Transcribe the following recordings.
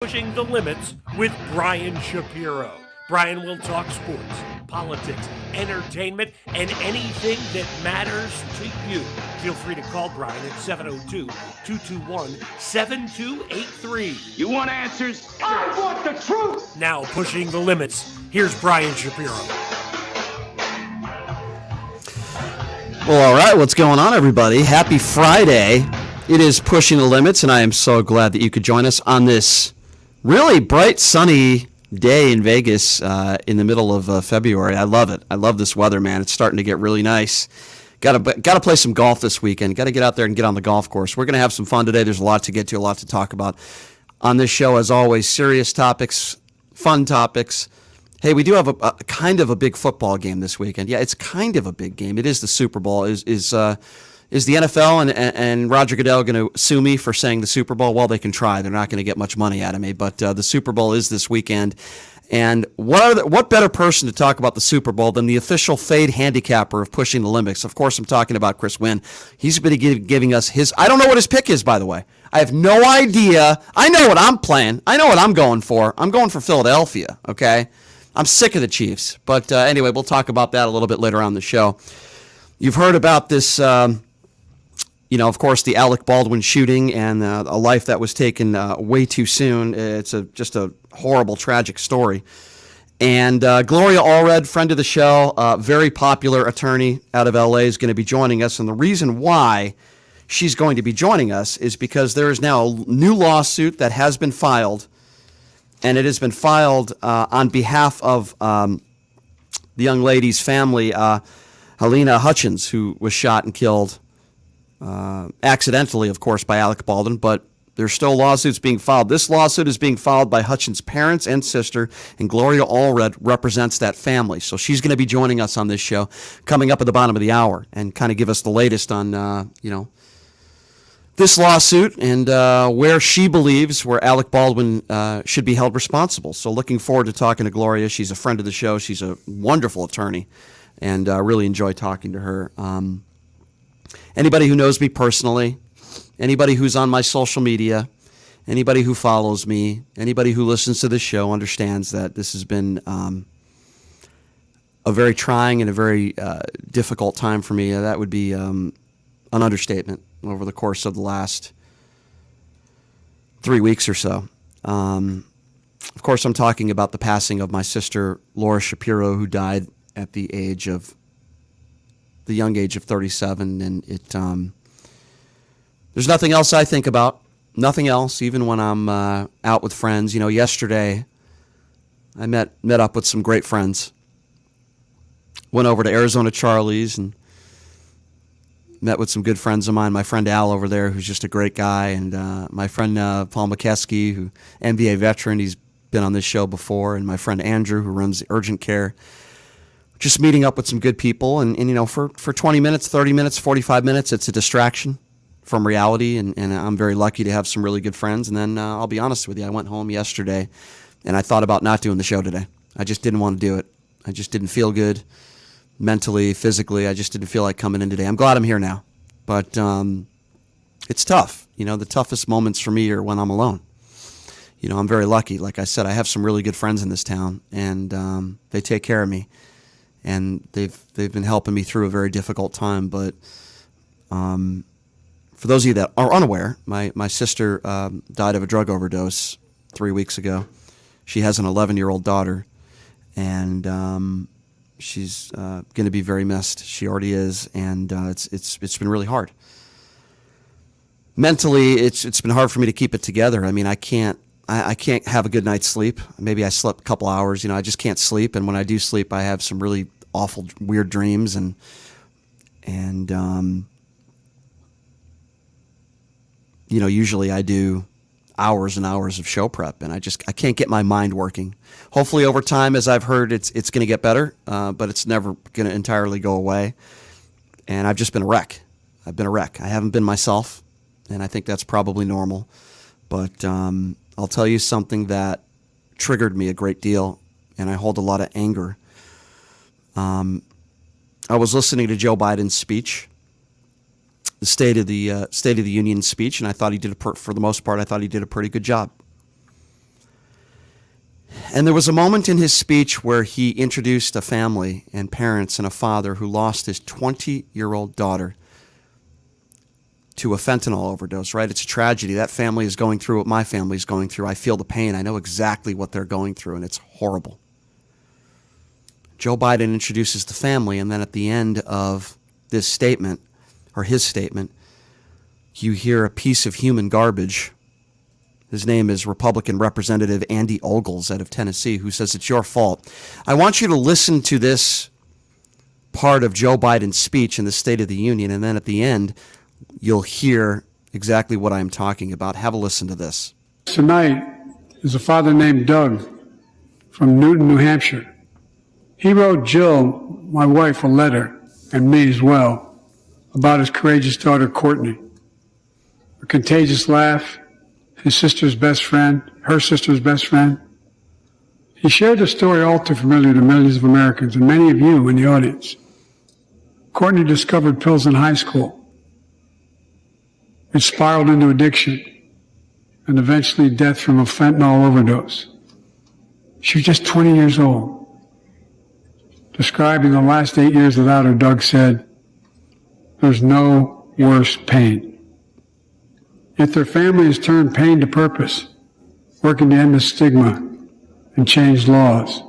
Pushing the Limits with Brian Shapiro. Brian will talk sports, politics, entertainment, and anything that matters to you. Feel free to call Brian at 702-221-7283. You want answers? I want the truth! Now, Pushing the Limits, here's Brian Shapiro. Well, all right, what's going on, everybody? Happy Friday. It is Pushing the Limits, and I am so glad that you could join us on this really bright, sunny day in Vegas in the middle of February. I love it. I love this weather, man. It's starting to get really nice. Got to play some golf this weekend. Got to get out there and get on the golf course. We're going to have some fun today. There's a lot to get to, a lot to talk about on this show. As always, serious topics, fun topics. Hey, we do have a kind of a big football game this weekend. Yeah, it's kind of a big game. It is the Super Bowl. Is the NFL and Roger Goodell going to sue me for saying the Super Bowl? Well, they can try. They're not going to get much money out of me. But the Super Bowl is this weekend. And what better person to talk about the Super Bowl than the official fade handicapper of Pushing the Limits? Of course, I'm talking about Chris Wynn. He's been giving us his – I don't know what his pick is, by the way. I have no idea. I know what I'm playing. I know what I'm going for. I'm going for Philadelphia, okay? I'm sick of the Chiefs. But anyway, we'll talk about that a little bit later on in the show. You've heard about this of course, the Alec Baldwin shooting and a life that was taken way too soon. It's just a horrible, tragic story. And Gloria Allred, friend of the show, very popular attorney out of L.A., is going to be joining us. And the reason why she's going to be joining us is because there is now a new lawsuit that has been filed. And it has been filed on behalf of the young lady's family, Halyna Hutchins, who was shot and killed accidentally, of course, by Alec Baldwin, but there's still lawsuits being filed. This lawsuit is being filed by Hutchins' parents and sister, and Gloria Allred represents that family. So she's going to be joining us on this show coming up at the bottom of the hour and kind of give us the latest on, this lawsuit and where she believes where Alec Baldwin should be held responsible. So looking forward to talking to Gloria. She's a friend of the show. She's a wonderful attorney, and really enjoy talking to her. Anybody who knows me personally, anybody who's on my social media, anybody who follows me, anybody who listens to this show understands that this has been a very trying and a very difficult time for me. That would be an understatement over the course of the last 3 weeks or so. Of course, I'm talking about the passing of my sister, Laura Shapiro, who died at the young age of 37, and there's nothing else I think about, nothing else, even when I'm out with friends. Yesterday I met up with some great friends, went over to Arizona Charlie's and met with some good friends of mine, my friend Al over there, who's just a great guy, and my friend Paul McKeskey, who NBA veteran, he's been on this show before, and my friend Andrew, who runs the urgent care. Just meeting up with some good people, and for 20 minutes, 30 minutes, 45 minutes, it's a distraction from reality, and I'm very lucky to have some really good friends. And then I'll be honest with you, I went home yesterday, and I thought about not doing the show today. I just didn't want to do it. I just didn't feel good mentally, physically. I just didn't feel like coming in today. I'm glad I'm here now, but it's tough. The toughest moments for me are when I'm alone. I'm very lucky. Like I said, I have some really good friends in this town, and they take care of me. And they've been helping me through a very difficult time. But for those of you that are unaware, my sister died of a drug overdose 3 weeks ago. She has an 11-year-old daughter, and she's going to be very missed. She already is, and it's been really hard. Mentally, it's been hard for me to keep it together. I mean, I can't have a good night's sleep. Maybe I slept a couple hours. I just can't sleep. And when I do sleep, I have some really awful, weird dreams. And usually I do hours and hours of show prep, and I can't get my mind working. Hopefully over time, as I've heard, it's going to get better, but it's never going to entirely go away. And I've just been a wreck. I've been a wreck. I haven't been myself, and I think that's probably normal. But I'll tell you something that triggered me a great deal, and I hold a lot of anger. I was listening to Joe Biden's speech, the State of the Union speech, and I thought he did for the most part, I thought he did a pretty good job. And there was a moment in his speech where he introduced a family and parents and a father who lost his 20-year-old daughter to a fentanyl overdose, right? It's a tragedy. That family is going through what my family is going through. I feel the pain. I know exactly what they're going through, and it's horrible. Joe Biden introduces the family, and then at the end of this statement, or his statement, you hear a piece of human garbage. His name is Republican Representative Andy Ogles out of Tennessee, who says it's your fault. I want you to listen to this part of Joe Biden's speech in the State of the Union, and then at the end, you'll hear exactly what I'm talking about. Have a listen to this. Tonight is a father named Doug from Newton, New Hampshire. He wrote Jill, my wife, a letter, and me as well, about his courageous daughter, Courtney. A contagious laugh, his sister's best friend, her sister's best friend. He shared a story all too familiar to millions of Americans and many of you in the audience. Courtney discovered pills in high school. It spiraled into addiction and eventually death from a fentanyl overdose. She was just 20 years old. Describing the last 8 years without her, Doug said, "There's no worse pain." Yet their family has turned pain to purpose, working to end the stigma and change laws.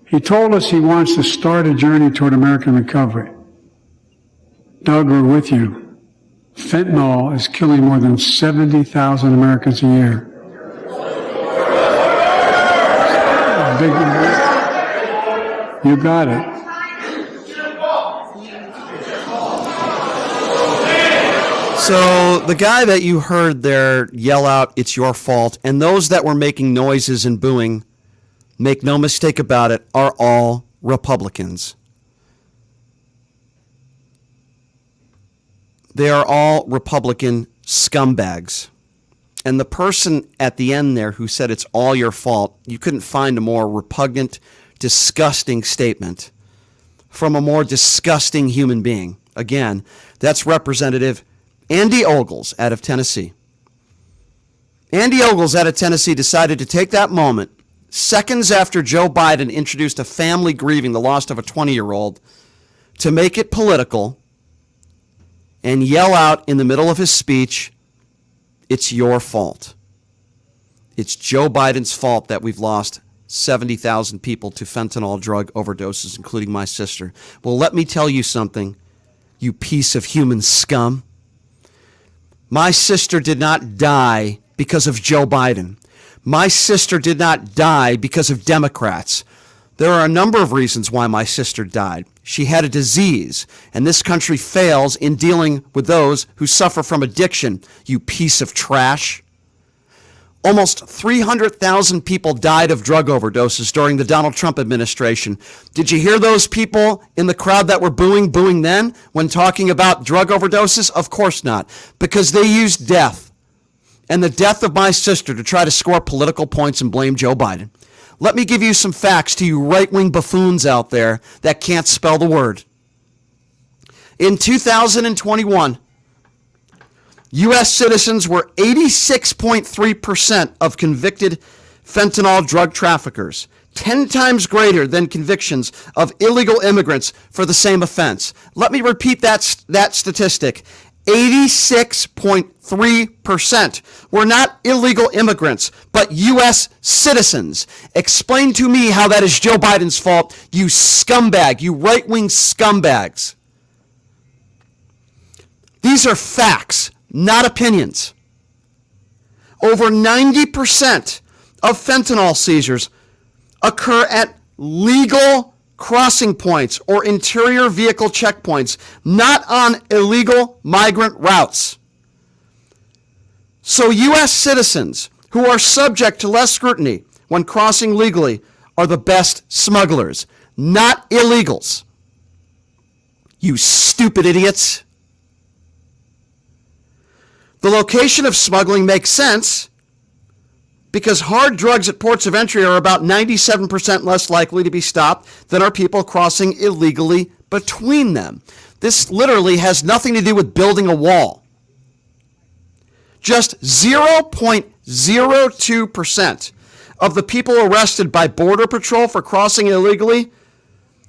He told us he wants to start a journey toward American recovery. Doug, we're with you. Fentanyl is killing more than 70,000 Americans a year. You got it. So the guy that you heard there yell out, "It's your fault," and those that were making noises and booing, make no mistake about it, are all Republicans. They are all Republican scumbags. And the person at the end there who said it's all your fault, you couldn't find a more repugnant, disgusting statement from a more disgusting human being. Again, that's Representative Andy Ogles out of Tennessee. Andy Ogles out of Tennessee decided to take that moment, seconds after Joe Biden introduced a family grieving the loss of a 20-year-old, to make it political and yell out in the middle of his speech, "It's your fault. It's Joe Biden's fault that we've lost 70,000 people to fentanyl drug overdoses, including my sister." Well, let me tell you something, you piece of human scum. My sister did not die because of Joe Biden. My sister did not die because of Democrats. There are a number of reasons why my sister died. She had a disease, and this country fails in dealing with those who suffer from addiction, you piece of trash. Almost 300,000 people died of drug overdoses during the Donald Trump administration. Did you hear those people in the crowd that were booing then when talking about drug overdoses? Of course not, because they used death and the death of my sister to try to score political points and blame Joe Biden. Let me give you some facts to you right-wing buffoons out there that can't spell the word. In 2021, U.S. citizens were 86.3% of convicted fentanyl drug traffickers, 10 times greater than convictions of illegal immigrants for the same offense. Let me repeat that statistic. 86.3% were not illegal immigrants, but U.S. citizens. Explain to me how that is Joe Biden's fault, you scumbag, you right-wing scumbags. These are facts, not opinions. Over 90% of fentanyl seizures occur at legal crossing points or interior vehicle checkpoints, not on illegal migrant routes. So U.S. citizens who are subject to less scrutiny when crossing legally are the best smugglers, not illegals. You stupid idiots. The location of smuggling makes sense because hard drugs at ports of entry are about 97% less likely to be stopped than are people crossing illegally between them. This literally has nothing to do with building a wall. Just 0.02% of the people arrested by Border Patrol for crossing illegally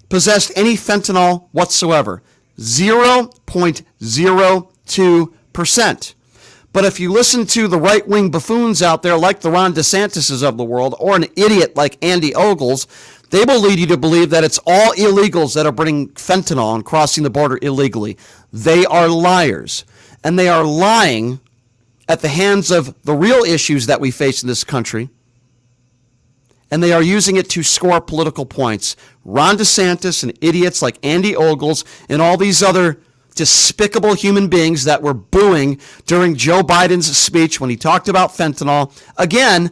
possessed any fentanyl whatsoever. 0.02%. But if you listen to the right-wing buffoons out there like the Ron DeSantis's of the world, or an idiot like Andy Ogles, they will lead you to believe that it's all illegals that are bringing fentanyl and crossing the border illegally. They are liars. And they are lying at the hands of the real issues that we face in this country. And they are using it to score political points. Ron DeSantis and idiots like Andy Ogles and all these other despicable human beings that were booing during Joe Biden's speech when he talked about fentanyl. Again,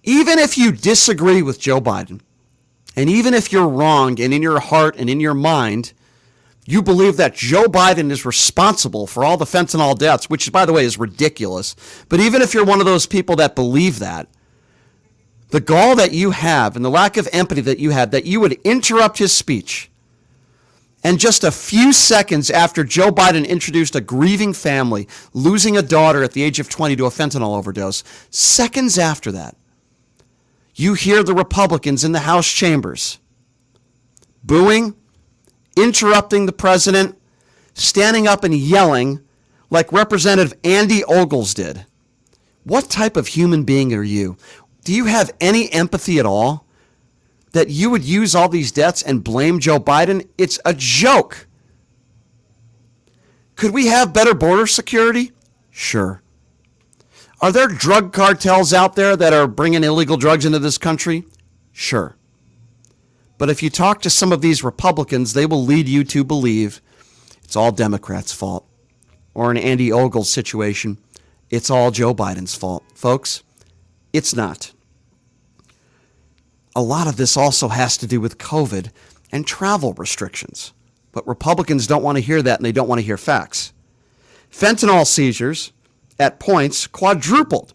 even if you disagree with Joe Biden, and even if you're wrong and in your heart and in your mind, you believe that Joe Biden is responsible for all the fentanyl deaths, which, by the way, is ridiculous. But even if you're one of those people that believe that, the gall that you have and the lack of empathy that you had, that you would interrupt his speech, and just a few seconds after Joe Biden introduced a grieving family losing a daughter at the age of 20 to a fentanyl overdose, seconds after that, you hear the Republicans in the House chambers booing, interrupting the president, standing up and yelling like Representative Andy Ogles did. What type of human being are you? Do you have any empathy at all? That you would use all these deaths and blame Joe Biden? It's a joke. Could we have better border security? Sure. Are there drug cartels out there that are bringing illegal drugs into this country? Sure. But if you talk to some of these Republicans, they will lead you to believe it's all Democrats' fault. Or in Andy Ogle's situation, it's all Joe Biden's fault. Folks, it's not. A lot of this also has to do with COVID and travel restrictions. But Republicans don't want to hear that, and they don't want to hear facts. Fentanyl seizures at points quadrupled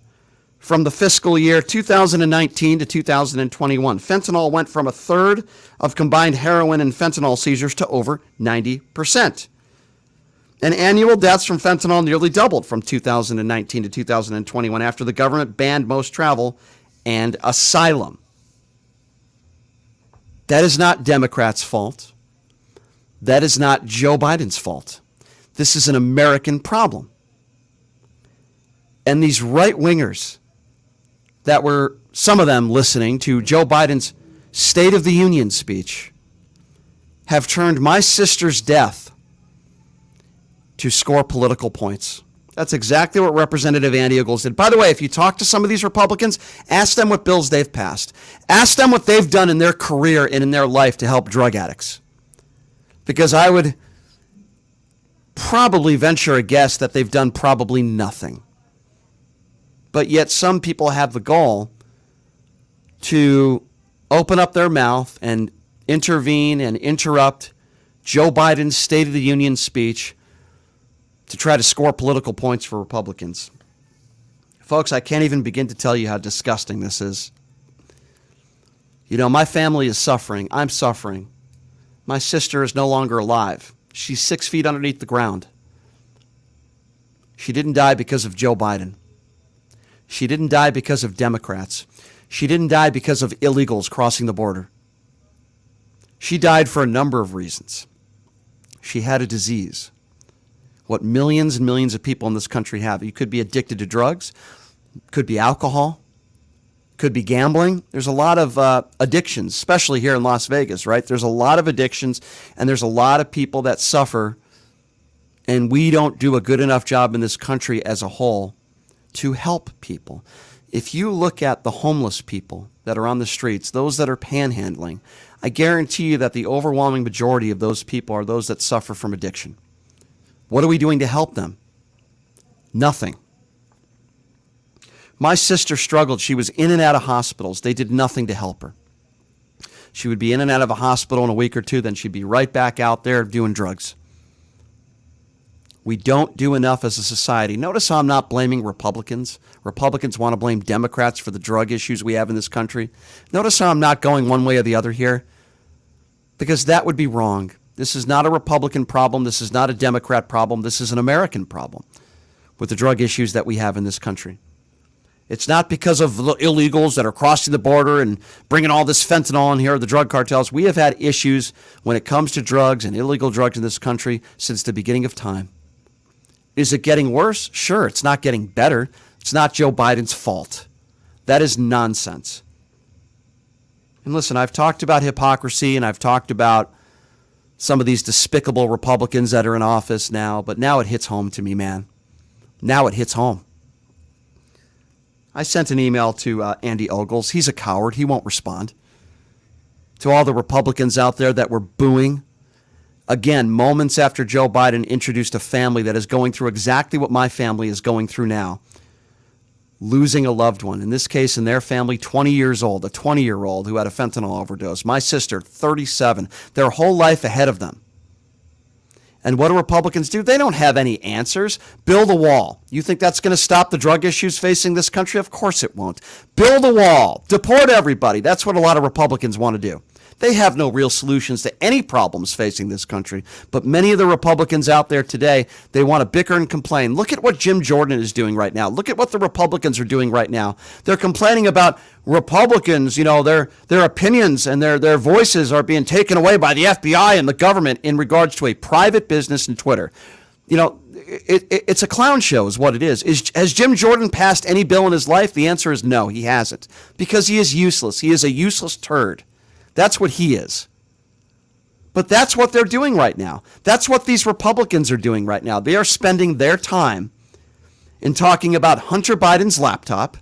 from the fiscal year 2019 to 2021. Fentanyl went from a third of combined heroin and fentanyl seizures to over 90%. And annual deaths from fentanyl nearly doubled from 2019 to 2021 after the government banned most travel and asylum. That is not Democrats' fault. That is not Joe Biden's fault. This is an American problem. And these right-wingers that were, some of them listening to Joe Biden's State of the Union speech, have turned my sister's death to score political points. That's exactly what Representative Andy Ogles did. By the way, if you talk to some of these Republicans, ask them what bills they've passed. Ask them what they've done in their career and in their life to help drug addicts. Because I would probably venture a guess that they've done probably nothing. But yet some people have the gall to open up their mouth and intervene and interrupt Joe Biden's State of the Union speech to try to score political points for Republicans. Folks, I can't even begin to tell you how disgusting this is. You know, my family is suffering. I'm suffering. My sister is no longer alive. She's 6 feet underneath the ground. She didn't die because of Joe Biden. She didn't die because of Democrats. She didn't die because of illegals crossing the border. She died for a number of reasons. She had a disease. What millions and millions of people in this country have. You could be addicted to drugs, could be alcohol, could be gambling. There's a lot of addictions, especially here in Las Vegas, right? There's a lot of addictions, and there's a lot of people that suffer, and we don't do a good enough job in this country as a whole to help people. If you look at the homeless people that are on the streets, those that are panhandling, I guarantee you that the overwhelming majority of those people are those that suffer from addiction. What are we doing to help them? Nothing. My sister struggled. She was in and out of hospitals. They did nothing to help her. She would be in and out of a hospital in a week or two, then she'd be right back out there doing drugs. We don't do enough as a society. Notice how I'm not blaming Republicans. Republicans want to blame Democrats for the drug issues we have in this country. Notice how I'm not going one way or the other here, because that would be wrong. This is not a Republican problem. This is not a Democrat problem. This is an American problem with the drug issues that we have in this country. It's not because of the illegals that are crossing the border and bringing all this fentanyl in here, the drug cartels. We have had issues when it comes to drugs and illegal drugs in this country since the beginning of time. Is it getting worse? Sure, it's not getting better. It's not Joe Biden's fault. That is nonsense. And listen, I've talked about hypocrisy and I've talked about some of these despicable Republicans that are in office now, but now it hits home to me, man. Now it hits home. I sent an email to Andy Ogles. He's a coward. He won't respond. To all the Republicans out there that were booing, again, moments after Joe Biden introduced a family that is going through exactly what my family is going through now, losing a loved one. In this case, in their family, 20 years old, a 20-year-old who had a fentanyl overdose. My sister, 37, their whole life ahead of them. And what do Republicans do? They don't have any answers. Build a wall. You think that's going to stop the drug issues facing this country? Of course it won't. Build a wall. Deport everybody. That's what a lot of Republicans want to do. They have no real solutions to any problems facing this country. But many of the Republicans out there today, they want to bicker and complain. Look at what Jim Jordan is doing right now. Look at what the Republicans are doing right now. They're complaining about Republicans, their opinions and their voices are being taken away by the FBI and the government in regards to a private business and Twitter. It's a clown show is what it is. Has Jim Jordan passed any bill in his life? The answer is no, he hasn't. Because he is useless. He is a useless turd. That's what he is. But that's what they're doing right now. That's what these Republicans are doing right now. They are spending their time in talking about Hunter Biden's laptop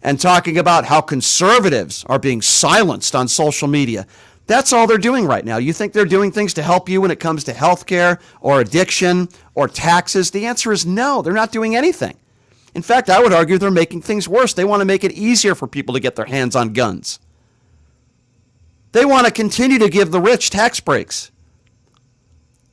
and talking about how conservatives are being silenced on social media. That's all they're doing right now. You think they're doing things to help you when it comes to healthcare or addiction or taxes? The answer is no, they're not doing anything. In fact, I would argue they're making things worse. They want to make it easier for people to get their hands on guns. They want to continue to give the rich tax breaks.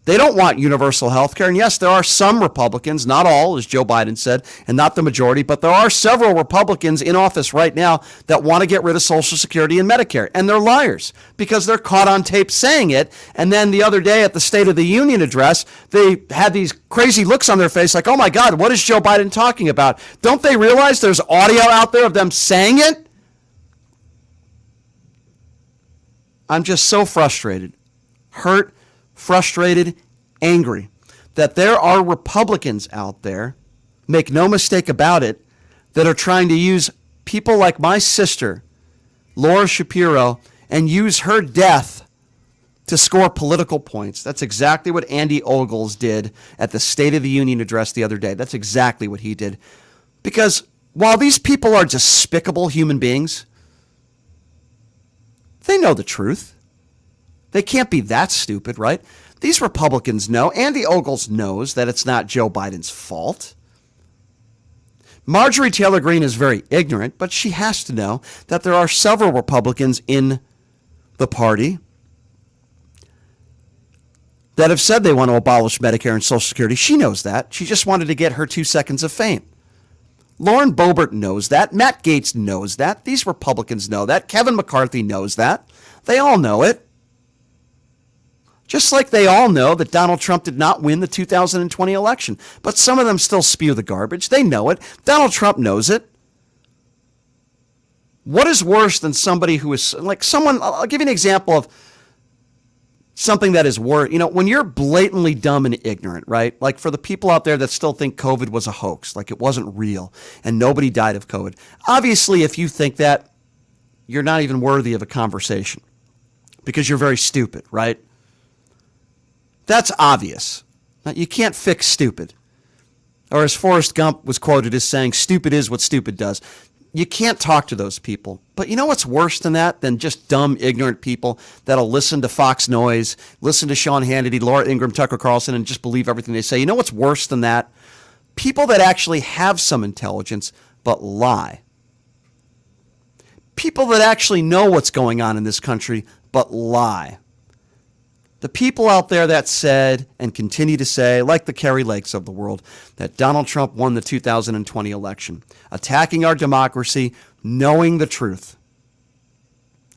They don't want universal health care. And yes, there are some Republicans, not all, as Joe Biden said, and not the majority, but there are several Republicans in office right now that want to get rid of Social Security and Medicare. And they're liars because they're caught on tape saying it. And then the other day at the State of the Union address, they had these crazy looks on their face like, oh my God, what is Joe Biden talking about? Don't they realize there's audio out there of them saying it? I'm just so frustrated, hurt, frustrated, angry that there are Republicans out there, make no mistake about it, that are trying to use people like my sister, Laura Shapiro, and use her death to score political points. That's exactly what Andy Ogles did at the State of the Union address the other day. That's exactly what he did. Because while these people are despicable human beings, they know the truth. They can't be that stupid, right? These Republicans know. Andy Ogles knows that it's not Joe Biden's fault. Marjorie Taylor Greene is very ignorant, but she has to know that there are several Republicans in the party that have said they want to abolish Medicare and Social Security. She knows that. She just wanted to get her 2 seconds of fame. Lauren Boebert knows that. Matt Gaetz knows that. These Republicans know that. Kevin McCarthy knows that. They all know it. Just like they all know that Donald Trump did not win the 2020 election. But some of them still spew the garbage. They know it. Donald Trump knows it. What is worse than somebody who is like someone, I'll give you an example of something that is worse. When you're blatantly dumb and ignorant, right? Like for the people out there that still think COVID was a hoax, like it wasn't real and nobody died of COVID. Obviously, if you think that, you're not even worthy of a conversation because you're very stupid, right? That's obvious. Now, you can't fix stupid. Or as Forrest Gump was quoted as saying, stupid is what stupid does. You can't talk to those people. But you know what's worse than that? Than just dumb, ignorant people that'll listen to Fox Noise, listen to Sean Hannity, Laura Ingraham, Tucker Carlson, and just believe everything they say. You know what's worse than that? People that actually have some intelligence but lie. People that actually know what's going on in this country but lie. The people out there that said and continue to say, like the Kerry Lakes of the world, that Donald Trump won the 2020 election, attacking our democracy, knowing the truth.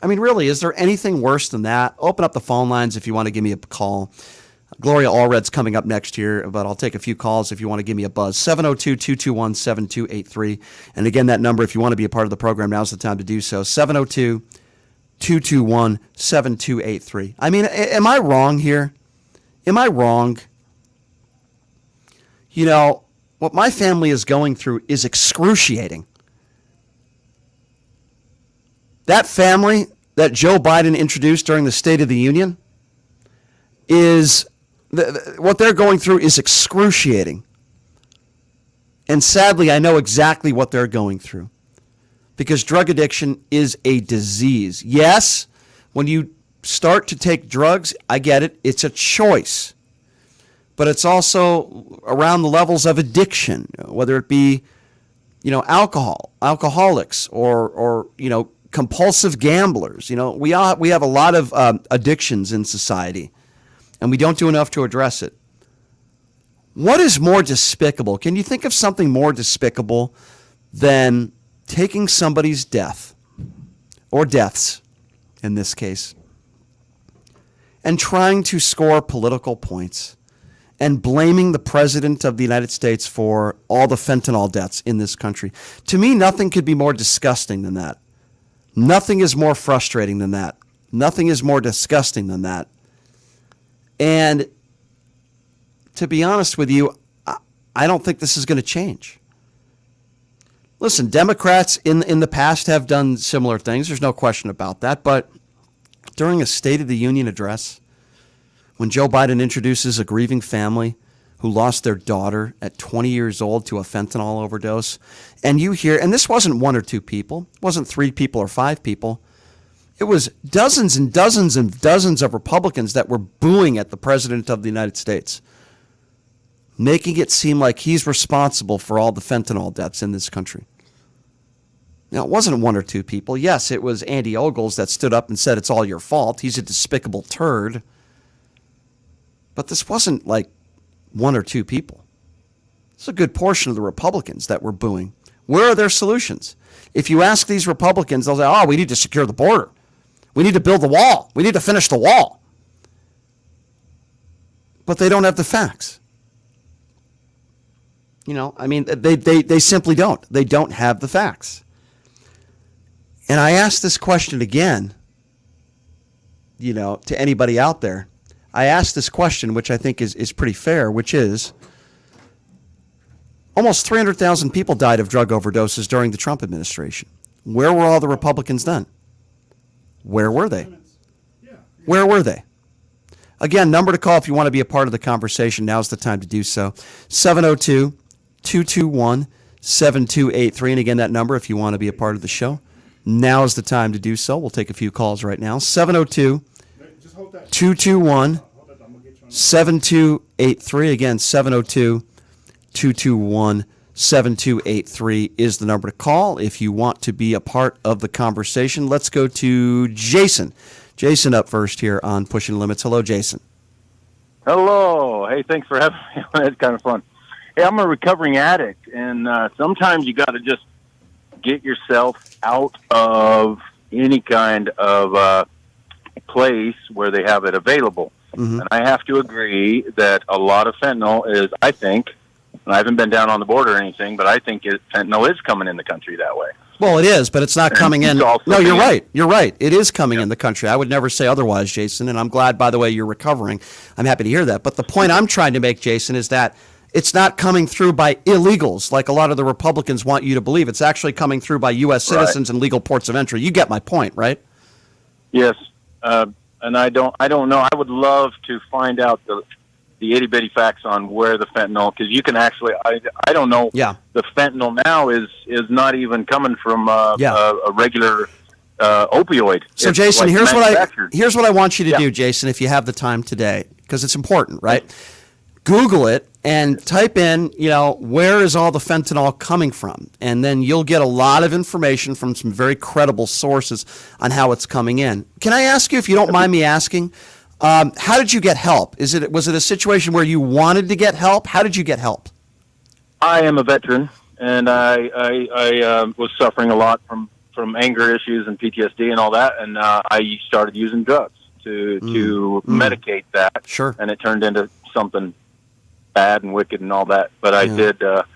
I mean, really, is there anything worse than that? Open up the phone lines if you want to give me a call. Gloria Allred's coming up next year, but I'll take a few calls if you want to give me a buzz. 702-221-7283. And again, that number, if you want to be a part of the program, now's the time to do so. 702-221-7283. I mean, am I wrong here? Am I wrong? You know, what my family is going through is excruciating. That family that Joe Biden introduced during the State of the Union is what they're going through is excruciating. And sadly, I know exactly what they're going through because drug addiction is a disease. Yes, when you start to take drugs, I get it. It's a choice. But it's also around the levels of addiction, whether it be, alcoholics or compulsive gamblers. We have a lot of addictions in society, and we don't do enough to address it. What is more despicable? Can you think of something more despicable than taking somebody's death, or deaths in this case, and trying to score political points and blaming the president of the United States for all the fentanyl deaths in this country? To me, nothing could be more disgusting than that. Nothing is more frustrating than that. Nothing is more disgusting than that. And to be honest with you, I don't think this is going to change. Listen, Democrats in the past have done similar things. There's no question about that. But during a State of the Union address, when Joe Biden introduces a grieving family who lost their daughter at 20 years old to a fentanyl overdose, and you hear, and this wasn't one or two people, it wasn't 3 people or 5 people, it was dozens and dozens and dozens of Republicans that were booing at the president of the United States, making it seem like he's responsible for all the fentanyl deaths in this country. Now, it wasn't 1 or 2 people. Yes, it was Andy Ogles that stood up and said it's all your fault. He's a despicable turd. But this wasn't like 1 or 2 people. It's a good portion of the Republicans that were booing. Where are their solutions? If you ask these Republicans, they'll say, we need to secure the border. We need to build the wall. We need to finish the wall. But they don't have the facts. They simply don't. They don't have the facts. And I ask this question again, to anybody out there. I asked this question, which I think is pretty fair, which is almost 300,000 people died of drug overdoses during the Trump administration. Where were all the Republicans then? Where were they? Where were they? Again, number to call if you want to be a part of the conversation. Now's the time to do so. 702-221-7283. And again, that number if you want to be a part of the show. Now is the time to do so. We'll take a few calls right now. 702-221-7283. Again, 702-221-7283 is the number to call if you want to be a part of the conversation. Let's go to Jason. Jason up first here on Pushing Limits. Hello, Jason. Hello. Hey, thanks for having me. That's kind of fun. Hey, I'm a recovering addict, and sometimes you got to just get yourself out of any kind of place where they have it available. Mm-hmm. And I have to agree that a lot of fentanyl is, I think, and I haven't been down on the border or anything, but I think fentanyl is coming in the country that way. Well, it is, but it's not coming in. No, you're right. You're right. It is coming in the country. I would never say otherwise, Jason, and I'm glad, by the way, you're recovering. I'm happy to hear that. But the point I'm trying to make, Jason, is that it's not coming through by illegals like a lot of the Republicans want you to believe. It's actually coming through by U.S. citizens and legal ports of entry. You get my point, right? Yes. And I don't know. I would love to find out the itty-bitty facts on where the fentanyl, because you can actually, I don't know. Yeah. The fentanyl now is not even coming from a regular opioid. So, it's Jason, like here's what I want you to do, Jason, if you have the time today, because it's important, right? Google it and type in, where is all the fentanyl coming from? And then you'll get a lot of information from some very credible sources on how it's coming in. Can I ask you, if you don't mind me asking, how did you get help? Was it a situation where you wanted to get help? How did you get help? I am a veteran, and I was suffering a lot from anger issues and PTSD and all that, and I started using drugs. to medicate that. Sure. And it turned into something bad and wicked and all that. But I did. The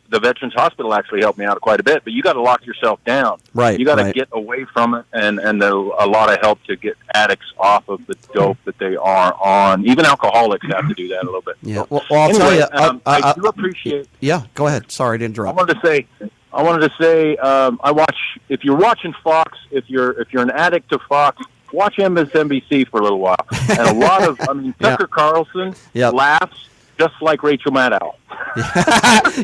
Veterans Hospital actually helped me out quite a bit. But you got to lock yourself down. Right. You got to right. get away from it, and a lot of help to get addicts off of the dope that they are on. Even alcoholics have to do that a little bit. Yeah. Well, I'll tell you. I do appreciate. Yeah. Go ahead. Sorry to interrupt. I wanted to say. I watch. If you're watching Fox, if you're an addict to Fox, watch MSNBC for a little while. And a lot of, Tucker Carlson laughs just like Rachel Maddow.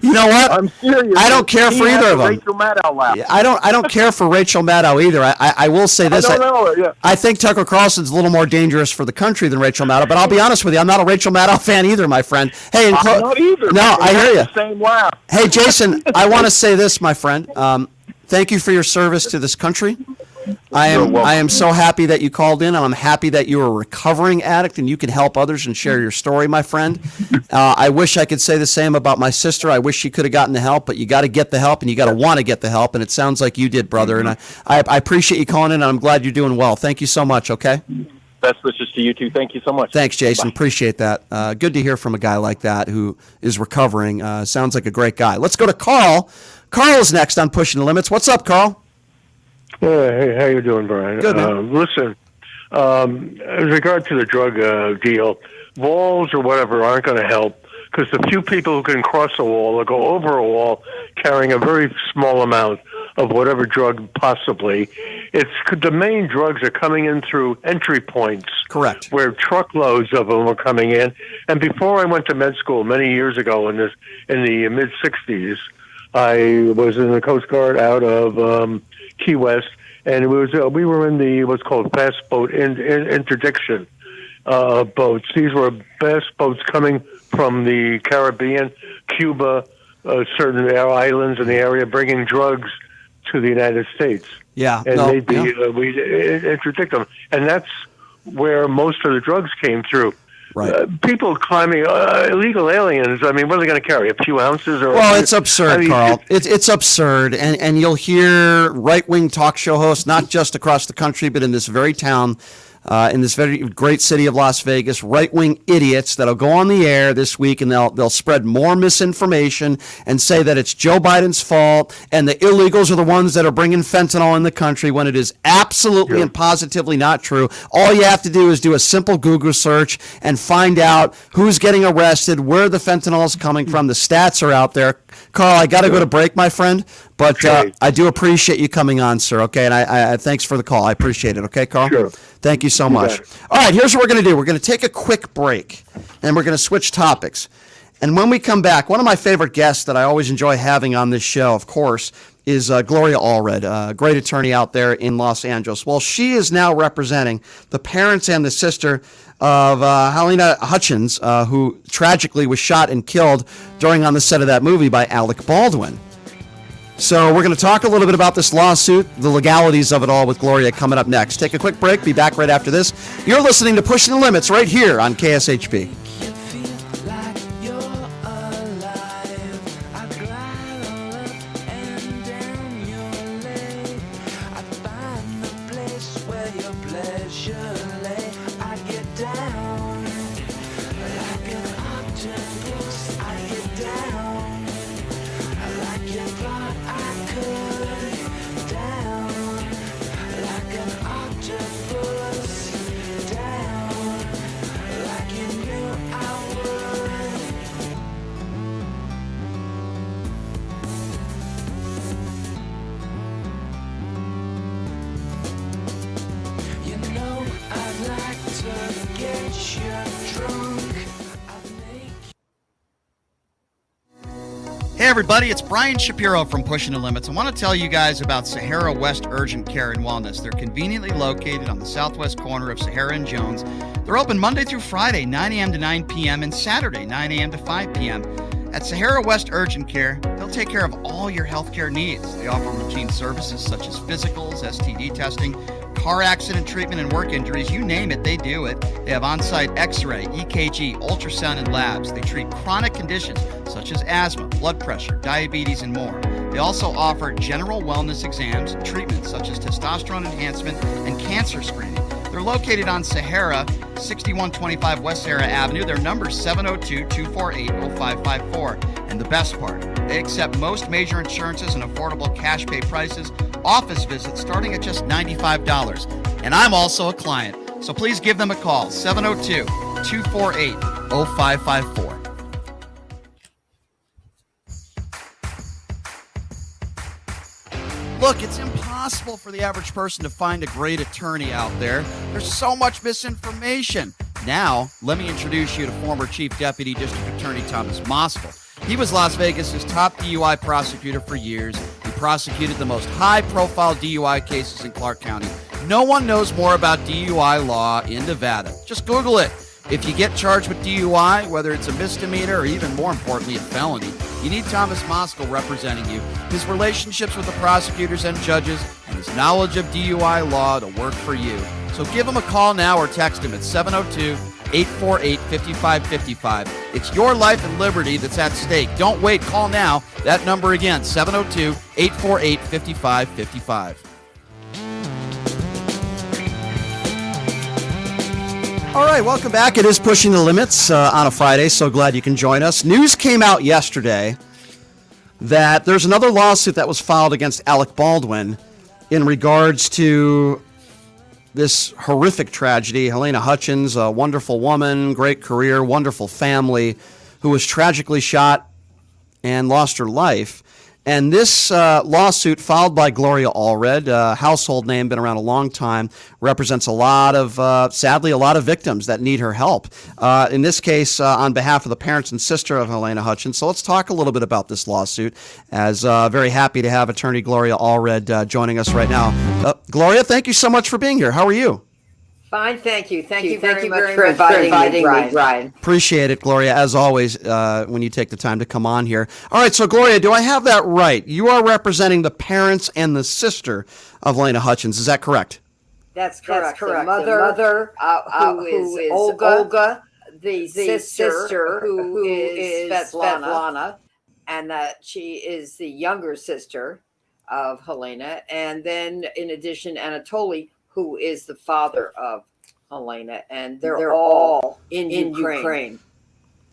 You know what? I'm serious. I don't care for either of them. Rachel Maddow laugh. I don't care for Rachel Maddow either. I will say this. I think Tucker Carlson's a little more dangerous for the country than Rachel Maddow. But I'll be honest with you, I'm not a Rachel Maddow fan either, my friend. Hey, I'm not either. No, I hear you. Same laugh. Hey, Jason, I want to say this, my friend. Thank you for your service to this country. I am so happy that you called in, and I'm happy that you're a recovering addict and you can help others and share your story, my friend. I wish I could say the same about my sister. I wish she could have gotten the help, but you got to get the help and you got to want to get the help, and it sounds like you did, brother. And I appreciate you calling in, and I'm glad you're doing well. Thank you so much, okay? Best wishes to you, too. Thank you so much. Thanks, Jason. Bye. Appreciate that. Good to hear from a guy like that who is recovering. Sounds like a great guy. Let's go to Carl. Carl is next on Pushing the Limits. What's up, Carl? Hey, how you doing, Brian? Good, man. Listen, in regard to the drug deal, walls or whatever aren't going to help because the few people who can cross a wall or go over a wall carrying a very small amount of whatever drug possibly, the main drugs are coming in through entry points. Correct. Where truckloads of them are coming in. And before I went to med school many years ago in the mid-'60s, I was in the Coast Guard out of Key West, and we were in the what's called fast boat interdiction boats. These were fast boats coming from the Caribbean, Cuba, certain islands in the area, bringing drugs to the United States. Yeah, and we'd interdict them, and that's where most of the drugs came through. Right. People climbing illegal aliens. I mean, what are they going to carry? A few ounces? Well, it's absurd, Carl. It's absurd, and you'll hear right-wing talk show hosts, not just across the country, but in this very town, in this very great city of Las Vegas, right-wing idiots that'll go on the air this week and they'll spread more misinformation and say that it's Joe Biden's fault and the illegals are the ones that are bringing fentanyl in the country when it is absolutely and positively not true. All you have to do is do a simple Google search and find out who's getting arrested, where the fentanyl is coming from. The stats are out there. Carl, I got to go to break, my friend, but I do appreciate you coming on, sir, okay? And I thanks for the call. I appreciate it, okay, Carl? Sure. Thank you so much. All right, here's what we're going to do. We're going to take a quick break, and we're going to switch topics. And when we come back, one of my favorite guests that I always enjoy having on this show, of course, is Gloria Allred, a great attorney out there in Los Angeles. Well, she is now representing the parents and the sister of Halyna Hutchins, who tragically was shot and killed on the set of that movie by Alec Baldwin. So we're going to talk a little bit about this lawsuit, the legalities of it all with Gloria coming up next. Take a quick break. Be back right after this. You're listening to Pushing the Limits right here on KSHP. Hey everybody, it's Brian Shapiro from Pushing the Limits. I want to tell you guys about Sahara West Urgent Care and Wellness. They're conveniently located on the southwest corner of Sahara and Jones. They're open Monday through Friday, 9 a.m. to 9 p.m. and Saturday, 9 a.m. to 5 p.m. At Sahara West Urgent Care, they'll take care of all your healthcare needs. They offer routine services such as physicals, STD testing, car accident treatment, and work injuries. You name it, they do it. They have on-site x-ray, EKG, ultrasound, and labs. They treat chronic conditions such as asthma, blood pressure, diabetes, and more. They also offer general wellness exams, treatments such as testosterone enhancement, and cancer screening. They're located on Sahara, 6125 West Sahara Avenue. Their number is 702-248-0554. And the best part, they accept most major insurances and affordable cash pay prices, office visits starting at just $95. And I'm also a client, so please give them a call, 702-248-0554. Look, it's impossible for the average person to find a great attorney out there. There's so much misinformation. Now, let me introduce you to former Chief Deputy District Attorney Thomas Moskal. He was Las Vegas's top DUI prosecutor for years. He prosecuted the most high-profile DUI cases in Clark County. No one knows more about DUI law in Nevada. Just Google it. If you get charged with DUI, whether it's a misdemeanor or even more importantly, a felony, you need Thomas Moskal representing you. His relationships with the prosecutors and judges and his knowledge of DUI law to work for you. So give him a call now or text him at 702-848-5555. It's your life and liberty that's at stake. Don't wait. Call now. That number again, 702-848-5555. All right, welcome back. It is Pushing the Limits on a Friday. So glad you can join us. News came out yesterday that there's another lawsuit that was filed against Alec Baldwin in regards to this horrific tragedy. Halyna Hutchins, a wonderful woman, great career, wonderful family, who was tragically shot and lost her life. And this lawsuit filed by Gloria Allred, a household name, been around a long time, represents a lot of, sadly, a lot of victims that need her help. In this case, on behalf of the parents and sister of Halyna Hutchins. So let's talk a little bit about this lawsuit, as very happy to have attorney Gloria Allred joining us right now. Gloria, thank you so much for being here. How are you? Fine, thank you. Thank you very much for inviting me, Brian. Appreciate it, Gloria, as always, when you take the time to come on here. All right, so Gloria, do I have that right? You are representing the parents and the sister of Halyna Hutchins. Is that correct? That's correct. The mother, who is Olga, the sister, who is Svetlana, and she is the younger sister of Halyna. And then, in addition, Anatoly, who is the father of Halyna, and they're all in Ukraine.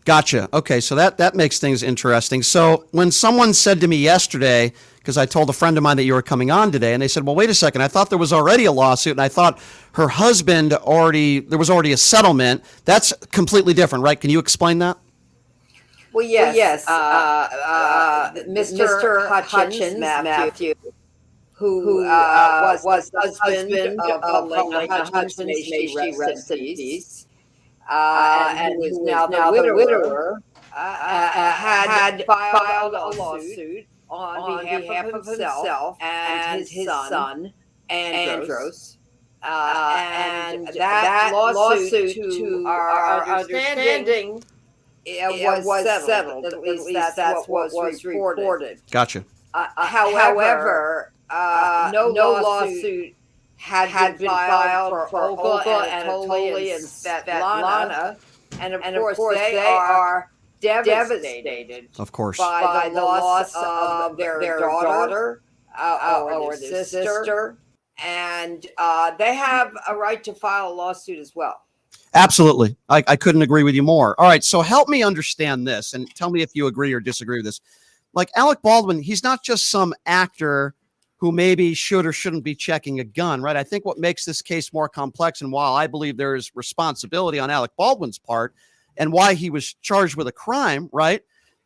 Gotcha. Okay, so that makes things interesting. So when someone said to me yesterday, because I told a friend of mine that you were coming on today, and they said, well, wait a second, I thought there was already a lawsuit, and I thought her husband there was already a settlement. That's completely different, right? Can you explain that? Well, yes. Mr. Hutchins, Matthew, who was the husband of Halyna Hutchins, may she rest in peace, and who is now the widower, had filed a lawsuit on behalf of himself and his son, Andros. And that lawsuit, to our understanding, was settled. At least that's what was reported. Gotcha. However, no lawsuit had been filed for Olga, Anatoly, and Svetlana, and of course they are devastated, of course, by the loss of their daughter or their sister, and they have a right to file a lawsuit as well. Absolutely. I couldn't agree with you more. All right, so help me understand this, and tell me if you agree or disagree with this. Like Alec Baldwin, he's not just some actor who maybe should or shouldn't be checking a gun, right? I think what makes this case more complex, and while I believe there is responsibility on Alec Baldwin's part, and why he was charged with a crime, right,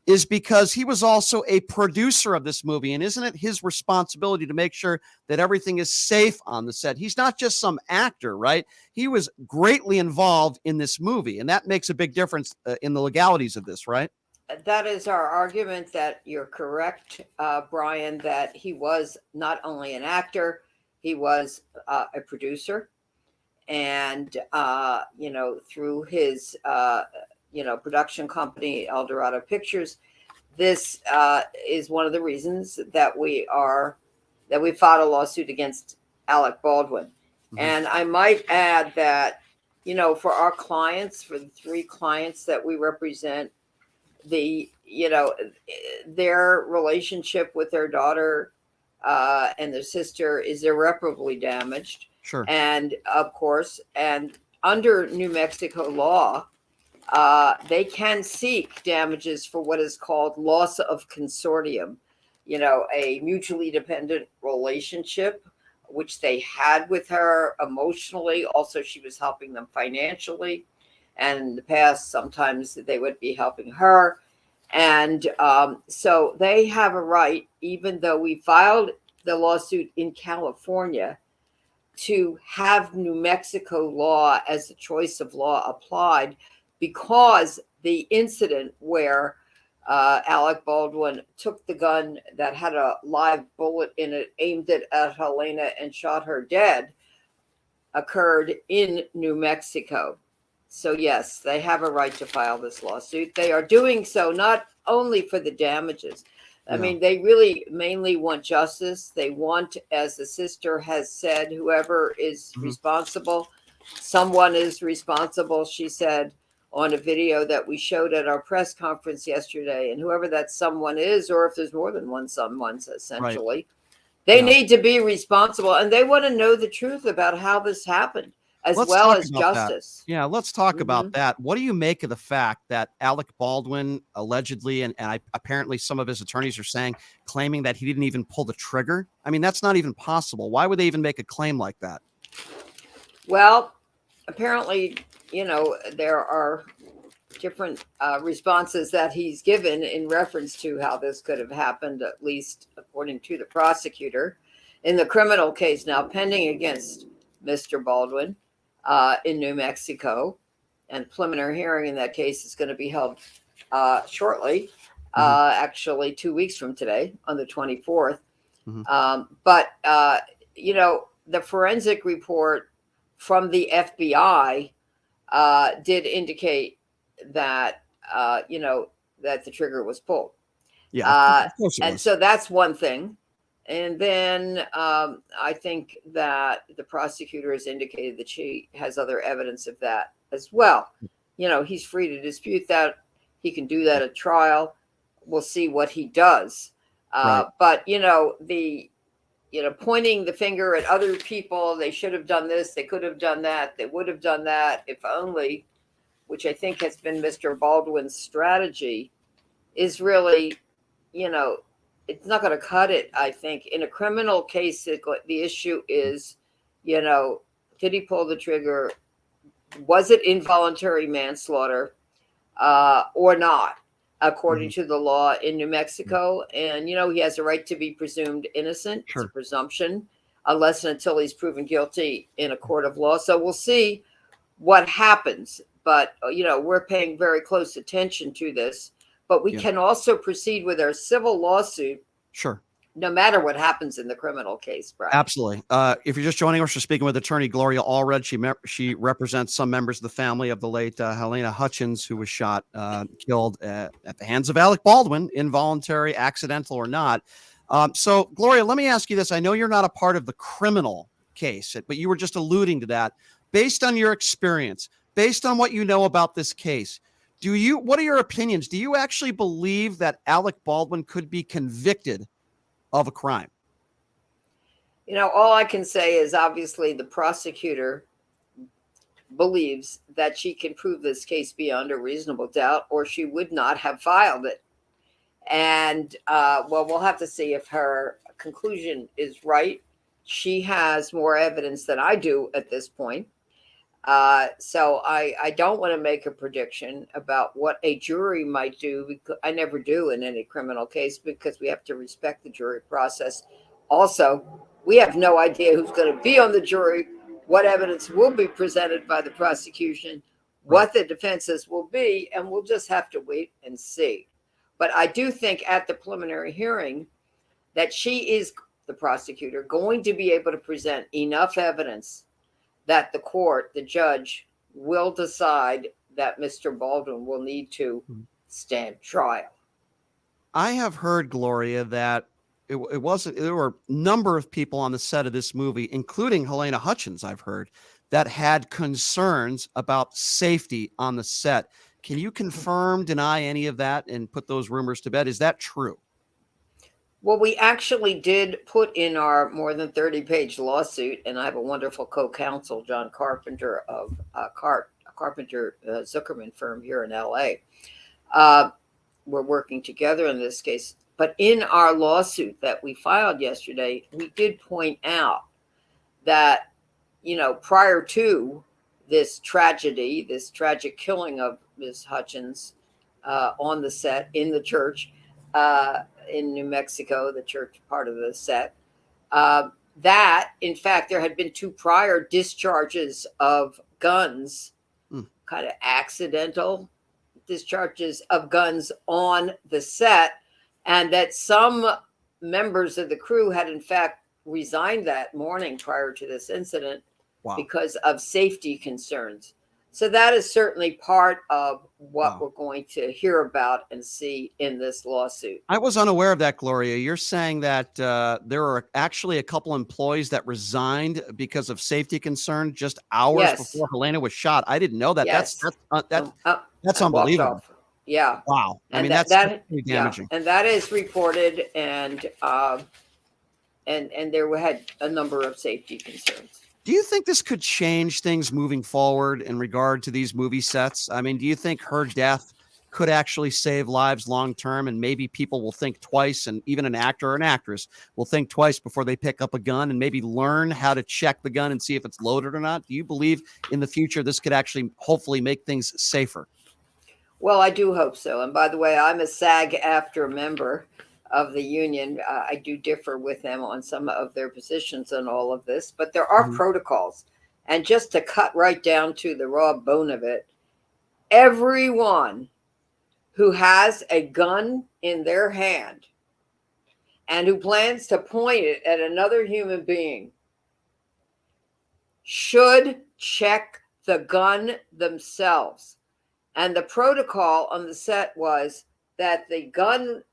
is because he was also a producer of this movie. And isn't it his responsibility to make sure that everything is safe on the set? He's not just some actor, right? He was greatly involved in this movie, and that makes a big difference in the legalities of this, right? That is our argument, that you're correct, Brian, that he was not only an actor, he was a producer. And, through his, production company, El Dorado Pictures, this is one of the reasons that we filed a lawsuit against Alec Baldwin. Mm-hmm. And I might add that, for our clients, for the 3 clients that we represent, their relationship with their daughter and their sister is irreparably damaged. Sure. And of course, and under New Mexico law, they can seek damages for what is called loss of consortium, a mutually dependent relationship, which they had with her emotionally. Also, she was helping them financially. And in the past, sometimes they would be helping her. And so they have a right, even though we filed the lawsuit in California, to have New Mexico law as a choice of law applied, because the incident where Alec Baldwin took the gun that had a live bullet in it, aimed it at Halyna and shot her dead, occurred in New Mexico. So yes, they have a right to file this lawsuit. They are doing so not only for the damages. I mean, they really mainly want justice. They want, as the sister has said, whoever is responsible, someone is responsible, she said on a video that we showed at our press conference yesterday. And whoever that someone is, or if there's more than one someone, essentially, they need to be responsible. And they want to know the truth about how this happened, as well as justice. Yeah, let's talk about that. What do you make of the fact that Alec Baldwin allegedly, and apparently some of his attorneys are saying, claiming that he didn't even pull the trigger? I mean, that's not even possible. Why would they even make a claim like that? Well, apparently, there are different responses that he's given in reference to how this could have happened, at least according to the prosecutor. In the criminal case now pending against Mr. Baldwin in New Mexico, and preliminary hearing in that case is going to be held shortly, actually 2 weeks from today on the 24th. But the forensic report from the FBI did indicate that that the trigger was pulled. Yeah, of course it was. And so that's one thing. And then I think that the prosecutor has indicated that she has other evidence of that as well. He's free to dispute that. He can do that at trial. We'll see what he does. But pointing the finger at other people, they should have done this, they could have done that, they would have done that, if only, which I think has been Mr. Baldwin's strategy, is really, it's not going to cut it. I think in a criminal case, the issue is, did he pull the trigger? Was it involuntary manslaughter or not, according to the law in New Mexico? And, he has a right to be presumed innocent. It's a presumption, unless and until he's proven guilty in a court of law. So we'll see what happens. But, we're paying very close attention to this. But we can also proceed with our civil lawsuit. Sure. No matter what happens in the criminal case, Brian. Absolutely. If you're just joining us, we're speaking with attorney Gloria Allred. She represents some members of the family of the late Halyna Hutchins, who was shot, killed at the hands of Alec Baldwin, involuntary, accidental or not. So, Gloria, let me ask you this. I know you're not a part of the criminal case, but you were just alluding to that. Based on your experience, based on what you know about this case, what are your opinions? Do you actually believe that Alec Baldwin could be convicted of a crime? All I can say is obviously the prosecutor believes that she can prove this case beyond a reasonable doubt, or she would not have filed it. And we'll have to see if her conclusion is right. She has more evidence than I do at this point. So I don't want to make a prediction about what a jury might do, because I never do in any criminal case, because we have to respect the jury process. Also, we have no idea who's going to be on the jury, what evidence will be presented by the prosecution, what the defenses will be, and we'll just have to wait and see. But I do think at the preliminary hearing that she is, the prosecutor, going to be able to present enough evidence that the judge will decide that Mr. Baldwin will need to stand trial. I have heard, Gloria, that it wasn't, there were a number of people on the set of this movie, including Halyna Hutchins, I've heard, that had concerns about safety on the set. Can you confirm, deny any of that and put those rumors to bed? Is that true? Well, we actually did put in our more than 30-page lawsuit, and I have a wonderful co-counsel, John Carpenter of Carpenter Zuckerman firm here in LA. We're working together in this case. But in our lawsuit that we filed yesterday, we did point out that, prior to this tragedy, this tragic killing of Ms. Hutchins on the set in the church in New Mexico, the church part of the set, that, in fact, there had been 2 prior discharges of guns, kind of accidental discharges of guns on the set, and that some members of the crew had, in fact, resigned that morning prior to this incident because of safety concerns. So that is certainly part of what we're going to hear about and see in this lawsuit. I was unaware of that, Gloria. You're saying that there are actually a couple employees that resigned because of safety concern just hours before Halyna was shot. I didn't know that. Yes. That's unbelievable. Yeah. Wow. I mean, that's pretty damaging. And that is reported, and there had a number of safety concerns. Do you think this could change things moving forward in regard to these movie sets? I mean, do you think her death could actually save lives long term, and maybe people will think twice, and even an actor or an actress will think twice before they pick up a gun and maybe learn how to check the gun and see if it's loaded or not? Do you believe in the future this could actually hopefully make things safer? Well, I do hope so. And by the way, I'm a SAG-AFTRA member of the union. I do differ with them on some of their positions on all of this, but there are protocols. And just to cut right down to the raw bone of it, everyone who has a gun in their hand and who plans to point it at another human being should check the gun themselves. And the protocol on the set was that the gun,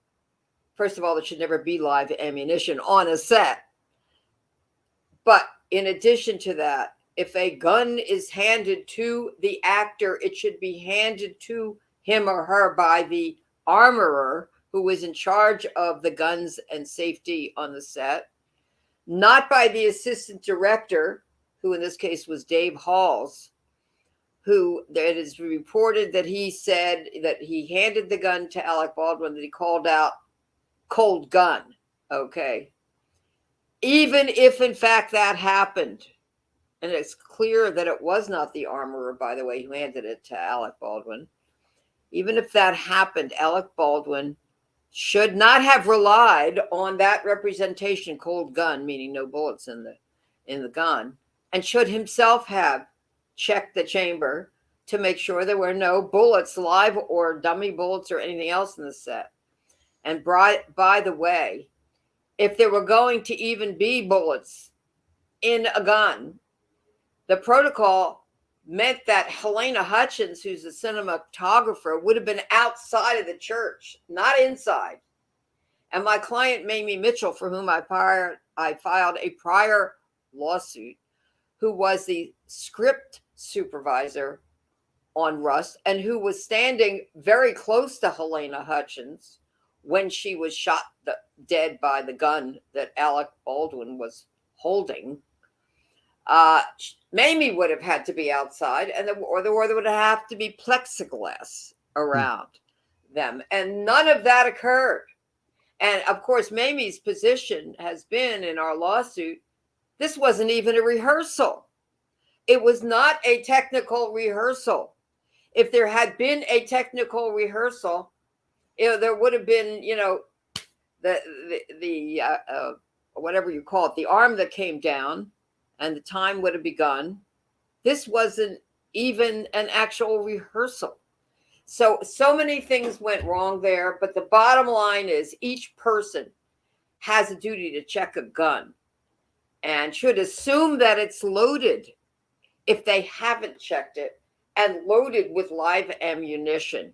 first of all, there should never be live ammunition on a set. But in addition to that, if a gun is handed to the actor, it should be handed to him or her by the armorer who was in charge of the guns and safety on the set, not by the assistant director, who in this case was Dave Halls, who it is reported that he said that he handed the gun to Alec Baldwin, that he called out cold gun. Okay. Even if in fact that happened, and it's clear that it was not the armorer, by the way, who handed it to Alec Baldwin, even if that happened, Alec Baldwin should not have relied on that representation, cold gun, meaning no bullets in the gun, and should himself have checked the chamber to make sure there were no bullets, live or dummy bullets or anything else in the set. And by the way, if there were going to even be bullets in a gun, the protocol meant that Halyna Hutchins, who's a cinematographer, would have been outside of the church, not inside. And my client, Mamie Mitchell, for whom I filed a prior lawsuit, who was the script supervisor on Rust and who was standing very close to Halyna Hutchins when she was shot dead by the gun that Alec Baldwin was holding. Mamie would have had to be outside, or there would have to be plexiglass around them. And none of that occurred. And of course, Mamie's position has been in our lawsuit, this wasn't even a rehearsal. It was not a technical rehearsal. If there had been a technical rehearsal, there would have been, the whatever you call it, the arm that came down, and the time would have begun. This wasn't even an actual rehearsal. So many things went wrong there. But the bottom line is each person has a duty to check a gun and should assume that it's loaded if they haven't checked it and loaded with live ammunition.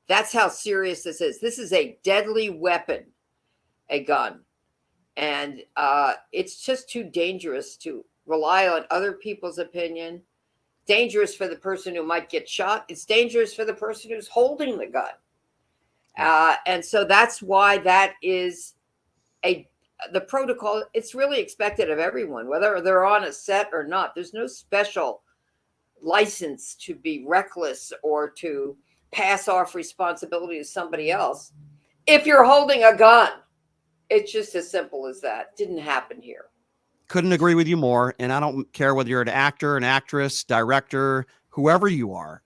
That's how serious this is. This is a deadly weapon, a gun. And it's just too dangerous to rely on other people's opinion. Dangerous for the person who might get shot. It's dangerous for the person who's holding the gun. And so that's why that is the protocol. It's really expected of everyone, whether they're on a set or not. There's no special license to be reckless or to pass off responsibility to somebody else if you're holding a gun. It's just as simple as that. Didn't happen here. Couldn't agree with you more. And I don't care whether you're an actor, an actress, director, whoever you are.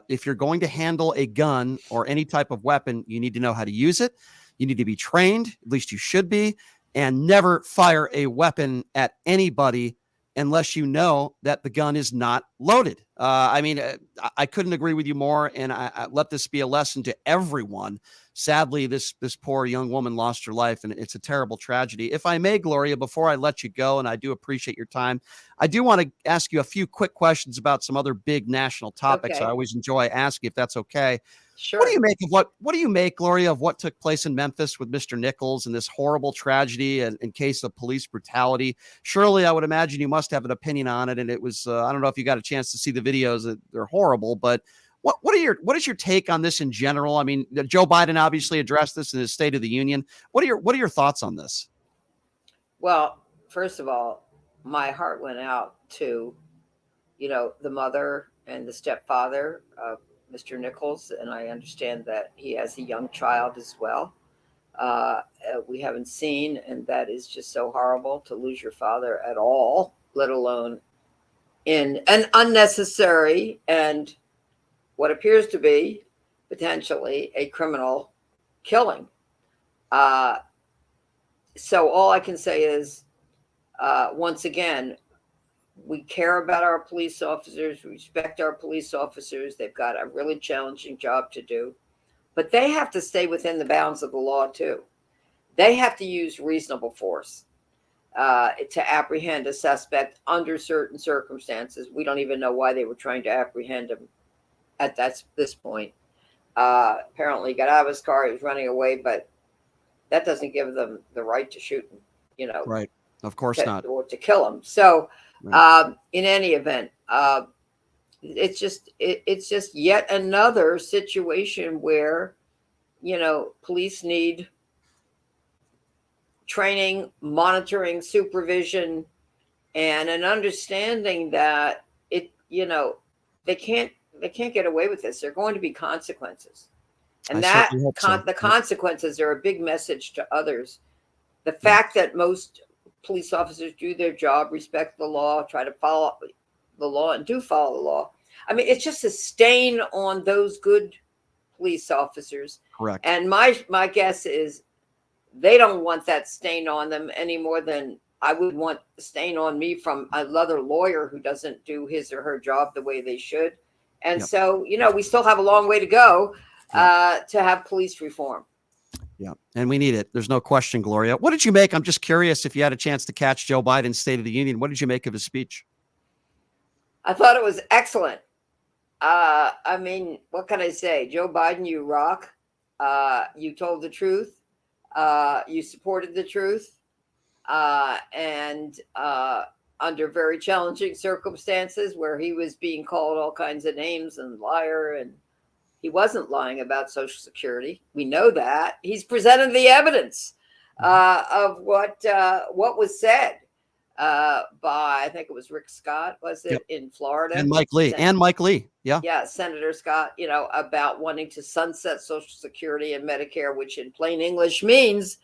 If you're going to handle a gun or any type of weapon, you need to know how to use it. You need to be trained, at least you should be, and never fire a weapon at anybody unless you know that the gun is not loaded. I couldn't agree with you more, and I let this be a lesson to everyone. Sadly, this poor young woman lost her life, and it's a terrible tragedy. If I may, Gloria, before I let you go, and I do appreciate your time, I do want to ask you a few quick questions about some other big national topics. Okay. I always enjoy asking, if that's okay. Sure. What do you make, Gloria, of what took place in Memphis with Mr. Nichols and this horrible tragedy and in case of police brutality? Surely, I would imagine you must have an opinion on it. And it was, I don't know if you got a chance to see the videos. They're horrible, but what is your take on this in general? I mean, Joe Biden obviously addressed this in his State of the Union. What are your thoughts on this? Well, first of all, my heart went out to, the mother and the stepfather of Mr. Nichols, and I understand that he has a young child as well. We haven't seen, and that is just so horrible to lose your father at all, let alone in an unnecessary and what appears to be potentially a criminal killing. So all I can say is, once again, we care about our police officers, we respect our police officers. They've got a really challenging job to do, but they have to stay within the bounds of the law too. They have to use reasonable force to apprehend a suspect under certain circumstances. We don't even know why they were trying to apprehend him at this point. Apparently he got out of his car, he was running away, but that doesn't give them the right to shoot him, Right. Of course not. Or to kill him. So right. In any event, it's just yet another situation where, police need training, monitoring, supervision, and an understanding that they can't get away with this. There are going to be consequences. And the consequences are a big message to others. The fact that most police officers do their job, respect the law, try to follow the law, and do follow the law. I mean, it's just a stain on those good police officers. Correct. And my guess is they don't want that stain on them any more than I would want the stain on me from another lawyer who doesn't do his or her job the way they should. And so, we still have a long way to go to have police reform. Yeah, and we need it. There's no question, Gloria. What did you make? I'm just curious if you had a chance to catch Joe Biden's State of the Union. What did you make of his speech? I thought it was excellent. I mean, what can I say? Joe Biden, you rock. You told the truth. You supported the truth. And under very challenging circumstances where he was being called all kinds of names and liar, and he wasn't lying about Social Security. We know that. He's presented the evidence of what was said by, I think it was Rick Scott, was it, in Florida? And Mike Lee. Yeah. Yeah, Senator Scott, about wanting to sunset Social Security and Medicare, which in plain English means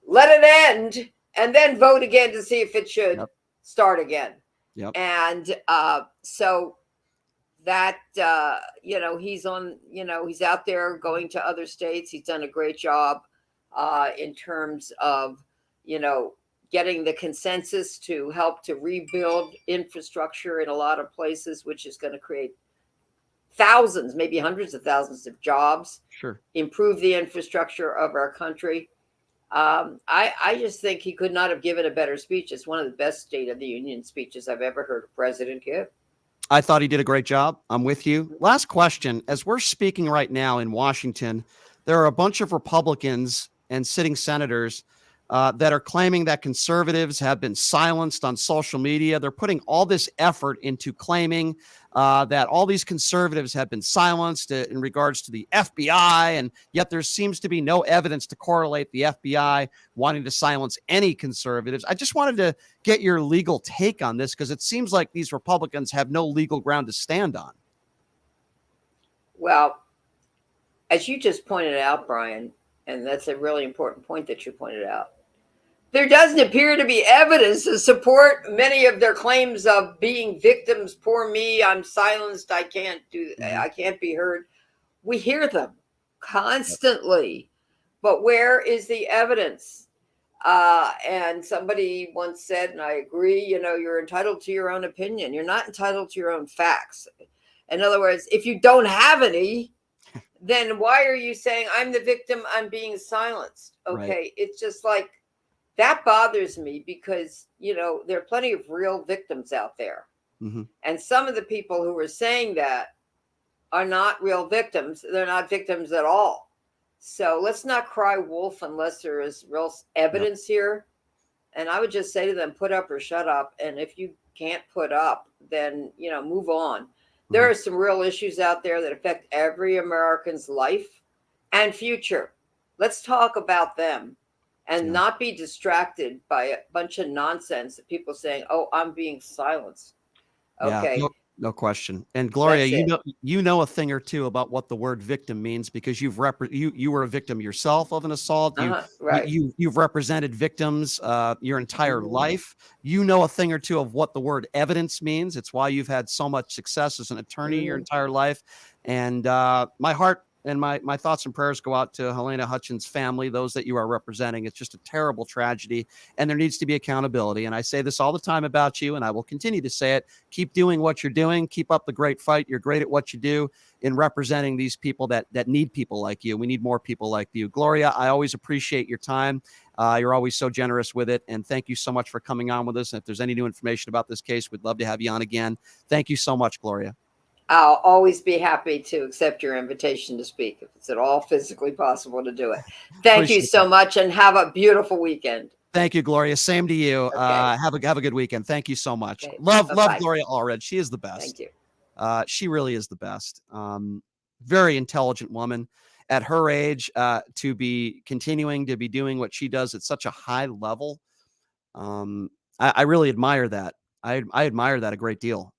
let it end and then vote again to see if it should start again. Yep. And so that, he's on, he's out there going to other states. He's done a great job in terms of, getting the consensus to help to rebuild infrastructure in a lot of places, which is going to create thousands, maybe hundreds of thousands of jobs. Sure. Improve the infrastructure of our country. I just think he could not have given a better speech. It's one of the best State of the Union speeches I've ever heard a president give. I thought he did a great job. I'm with you. Last question. As we're speaking right now in Washington, there are a bunch of Republicans and sitting senators that are claiming that conservatives have been silenced on social media. They're putting all this effort into claiming that all these conservatives have been silenced in regards to the FBI, and yet there seems to be no evidence to correlate the FBI wanting to silence any conservatives. I just wanted to get your legal take on this because it seems like these Republicans have no legal ground to stand on. Well, as you just pointed out, Brian, and that's a really important point that you pointed out, there doesn't appear to be evidence to support many of their claims of being victims. Poor me, I'm silenced, I can't be heard. We hear them constantly, but where is the evidence? And somebody once said, and I agree, you're entitled to your own opinion. You're not entitled to your own facts. In other words, if you don't have any, then why are you saying I'm the victim, I'm being silenced? Okay, right. It's just like, that bothers me because, there are plenty of real victims out there. Mm-hmm. And some of the people who are saying that are not real victims. They're not victims at all. So let's not cry wolf unless there is real evidence here. And I would just say to them, put up or shut up. And if you can't put up, then, move on. Mm-hmm. There are some real issues out there that affect every American's life and future. Let's talk about them. And not be distracted by a bunch of nonsense that people saying, "Oh, I'm being silenced." Okay, yeah, no question. And Gloria, you know a thing or two about what the word victim means because you were a victim yourself of an assault. Right. You've represented victims your entire life. You know a thing or two of what the word evidence means. It's why you've had so much success as an attorney your entire life. And my heart and my thoughts and prayers go out to Halyna Hutchins' family, those that you are representing. It's just a terrible tragedy, and there needs to be accountability. And I say this all the time about you, and I will continue to say it. Keep doing what you're doing. Keep up the great fight. You're great at what you do in representing these people that need people like you. We need more people like you. Gloria, I always appreciate your time. You're always so generous with it, and thank you so much for coming on with us. And if there's any new information about this case, we'd love to have you on again. Thank you so much, Gloria. I'll always be happy to accept your invitation to speak if it's at all physically possible to do it. Thank you so much, and have a beautiful weekend. Thank you, Gloria. Same to you. Okay. Have a good weekend. Thank you so much. Okay. Love Gloria Allred. She is the best. Thank you. She really is the best. Very intelligent woman at her age, to be continuing to be doing what she does at such a high level. I really admire that. I admire that a great deal.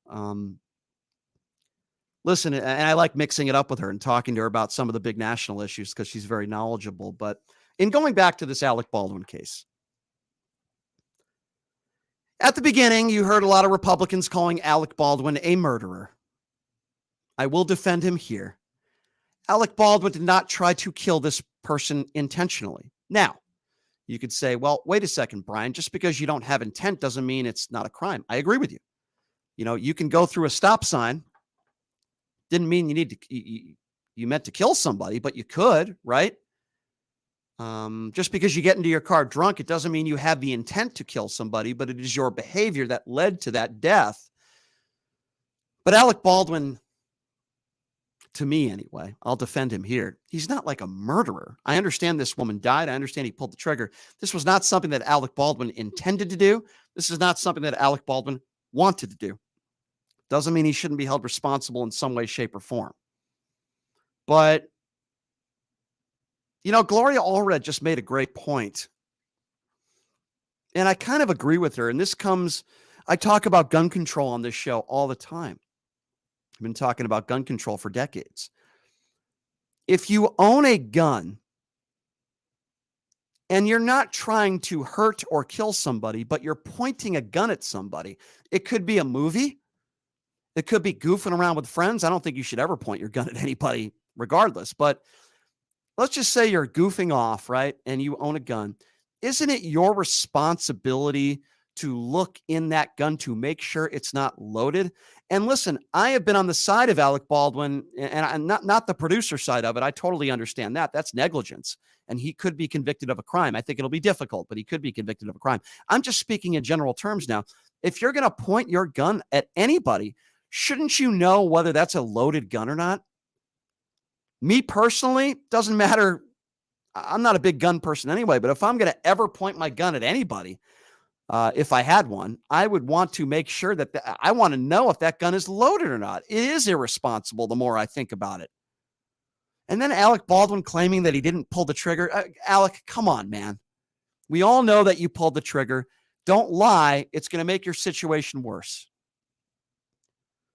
Listen, and I like mixing it up with her and talking to her about some of the big national issues because she's very knowledgeable. But in going back to this Alec Baldwin case, at the beginning, you heard a lot of Republicans calling Alec Baldwin a murderer. I will defend him here. Alec Baldwin did not try to kill this person intentionally. Now, you could say, well, wait a second, Brian, just because you don't have intent doesn't mean it's not a crime. I agree with you. You can go through a stop sign. Didn't mean you meant to kill somebody, but you could, right? Just because you get into your car drunk, it doesn't mean you have the intent to kill somebody, but it is your behavior that led to that death. But Alec Baldwin, to me anyway, I'll defend him here. He's not like a murderer. I understand this woman died. I understand he pulled the trigger. This was not something that Alec Baldwin intended to do. This is not something that Alec Baldwin wanted to do. Doesn't mean he shouldn't be held responsible in some way, shape, or form. But, Gloria Allred just made a great point. And I kind of agree with her. And I talk about gun control on this show all the time. I've been talking about gun control for decades. If you own a gun and you're not trying to hurt or kill somebody, but you're pointing a gun at somebody, it could be a movie. It could be goofing around with friends. I don't think you should ever point your gun at anybody regardless. But let's just say you're goofing off, right? And you own a gun. Isn't it your responsibility to look in that gun to make sure it's not loaded? And listen, I have been on the side of Alec Baldwin, and I'm not the producer side of it. I totally understand that. That's negligence. And he could be convicted of a crime. I think it'll be difficult, but he could be convicted of a crime. I'm just speaking in general terms now. If you're going to point your gun at anybody, shouldn't you know whether that's a loaded gun or not? Me personally, doesn't matter. I'm not a big gun person anyway, but if I'm going to ever point my gun at anybody, if I had one, I would want to make sure that I want to know if that gun is loaded or not. It is irresponsible the more I think about it. And then Alec Baldwin claiming that he didn't pull the trigger. Alec, come on, man. We all know that you pulled the trigger. Don't lie. It's going to make your situation worse.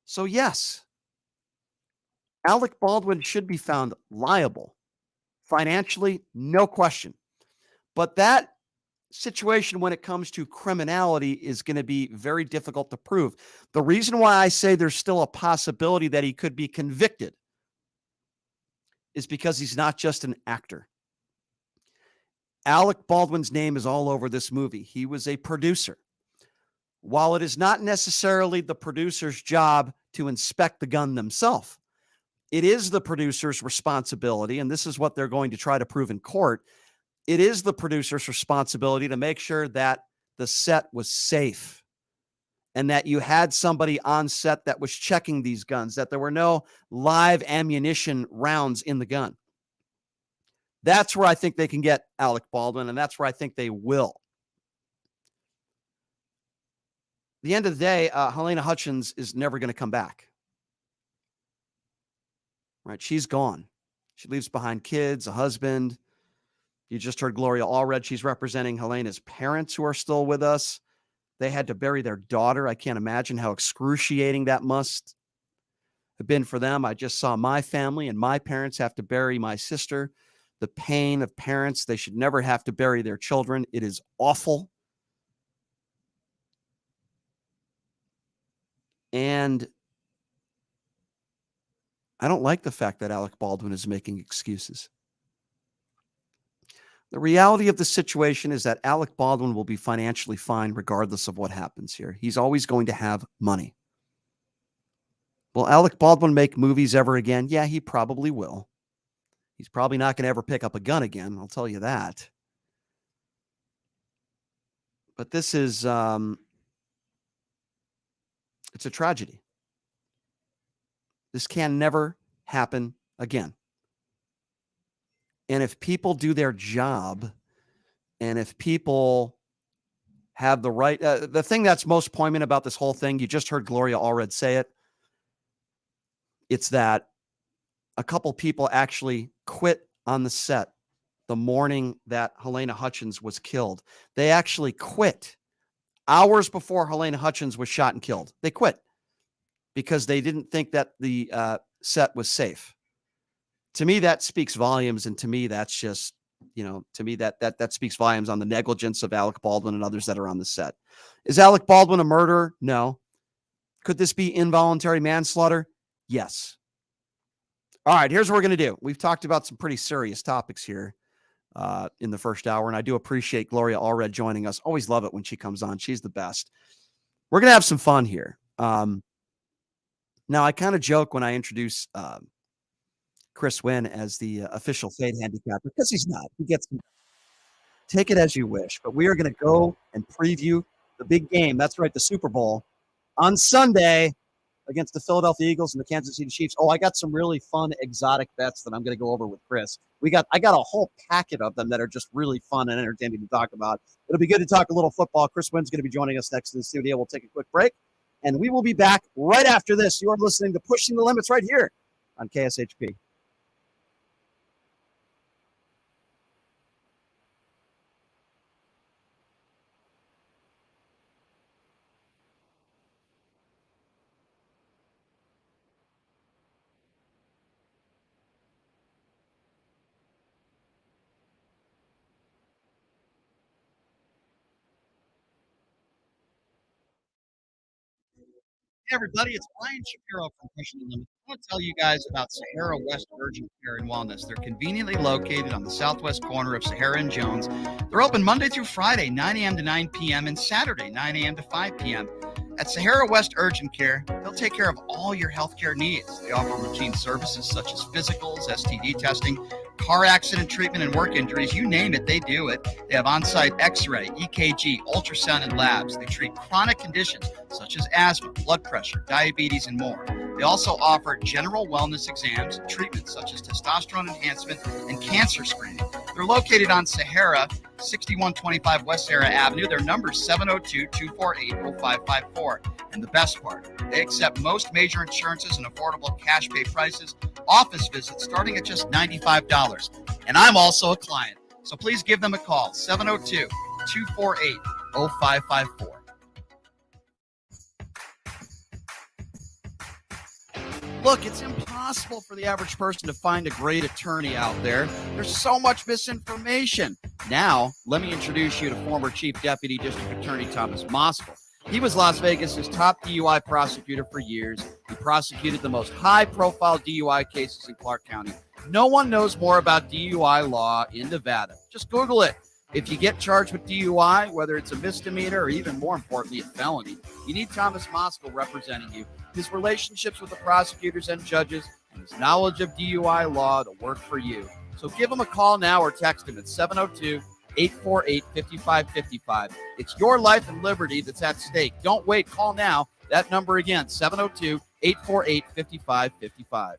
So yes, Alec Baldwin should be found liable. Financially, no question. But that situation when it comes to criminality is going to be very difficult to prove. The reason why I say there's still a possibility that he could be convicted is because he's not just an actor. Alec Baldwin's name is all over this movie. He was a producer. While it is not necessarily the producer's job to inspect the gun themselves, it is the producer's responsibility, and this is what they're going to try to prove in court. It is the producer's responsibility to make sure that the set was safe and that you had somebody on set that was checking these guns, that there were no live ammunition rounds in the gun. That's where I think they can get Alec Baldwin, and that's where I think they will. At the end of the day, Halyna Hutchins is never going to come back. Right? She's gone. She leaves behind kids, a husband. You just heard Gloria Allred. She's representing Halyna's parents who are still with us. They had to bury their daughter. I can't imagine how excruciating that must have been for them. I just saw my family and my parents have to bury my sister. The pain of parents. They should never have to bury their children. It is awful. And I don't like the fact that Alec Baldwin is making excuses. The reality of the situation is that Alec Baldwin will be financially fine regardless of what happens here. He's always going to have money. Will Alec Baldwin make movies ever again? Yeah, he probably will. He's probably not going to ever pick up a gun again. I'll tell you that. But this is, it's a tragedy. This can never happen again. And if people do their job, and if people have the right, the thing that's most poignant about this whole thing, you just heard Gloria Allred say it, it's that a couple people actually quit on the set the morning that Halyna Hutchins was killed. They actually quit hours before Halyna Hutchins was shot and killed. They quit because they didn't think that the set was safe. To me, that speaks volumes. And to me, that's just, to me, that speaks volumes on the negligence of Alec Baldwin and others that are on the set. Is Alec Baldwin a murderer? No. Could this be involuntary manslaughter? Yes. All right, here's what we're going to do. We've talked about some pretty serious topics here in the first hour, and I do appreciate Gloria Allred joining us. Always love it when she comes on. She's the best. We're going to have some fun here. Now, I kind of joke when I introduce Chris Wynn as the official Fade handicapper because he's not. He gets take it as you wish. But we are going to go and preview the big game. That's right, the Super Bowl on Sunday against the Philadelphia Eagles and the Kansas City Chiefs. Oh, I got some really fun exotic bets that I'm going to go over with Chris. I got a whole packet of them that are just really fun and entertaining to talk about. It'll be good to talk a little football. Chris Wynn's going to be joining us next in the studio. We'll take a quick break, and we will be back right after this. You are listening to Pushing the Limits right here on KSHP. Hey everybody, it's Brian Shapiro from Pushing the Limits. I want to tell you guys about Sahara West Urgent Care and Wellness. They're conveniently located on the southwest corner of Sahara and Jones. They're open Monday through Friday, 9 a.m. to 9 p.m. and Saturday, 9 a.m. to 5 p.m. At Sahara West Urgent Care, they'll take care of all your healthcare needs. They offer routine services such as physicals, STD testing, car accident treatment and work injuries, you name it, they do it. They have on-site x-ray, EKG, ultrasound, and labs. They treat chronic conditions such as asthma, blood pressure, diabetes, and more. They also offer general wellness exams and treatments such as testosterone enhancement and cancer screening. They're located on Sahara, 6125 West Sahara Avenue. Their number is 702-248-0554. And the best part, they accept most major insurances and affordable cash pay prices, office visits starting at just $95. And I'm also a client. So please give them a call, 702-248-0554. Look, it's impossible for the average person to find a great attorney out there. There's so much misinformation. Now, let me introduce you to former Chief Deputy District Attorney Thomas Moskal. He was Las Vegas's top DUI prosecutor for years. He prosecuted the most high-profile DUI cases in Clark County. No one knows more about DUI law in Nevada. Just Google it. If you get charged with DUI, whether it's a misdemeanor or even more importantly, a felony, you need Thomas Moskal representing you. His relationships with the prosecutors and judges and his knowledge of DUI law to work for you. So give him a call now or text him at 702-848-5555. It's your life and liberty that's at stake. Don't wait. Call now. That number again, 702-848-5555.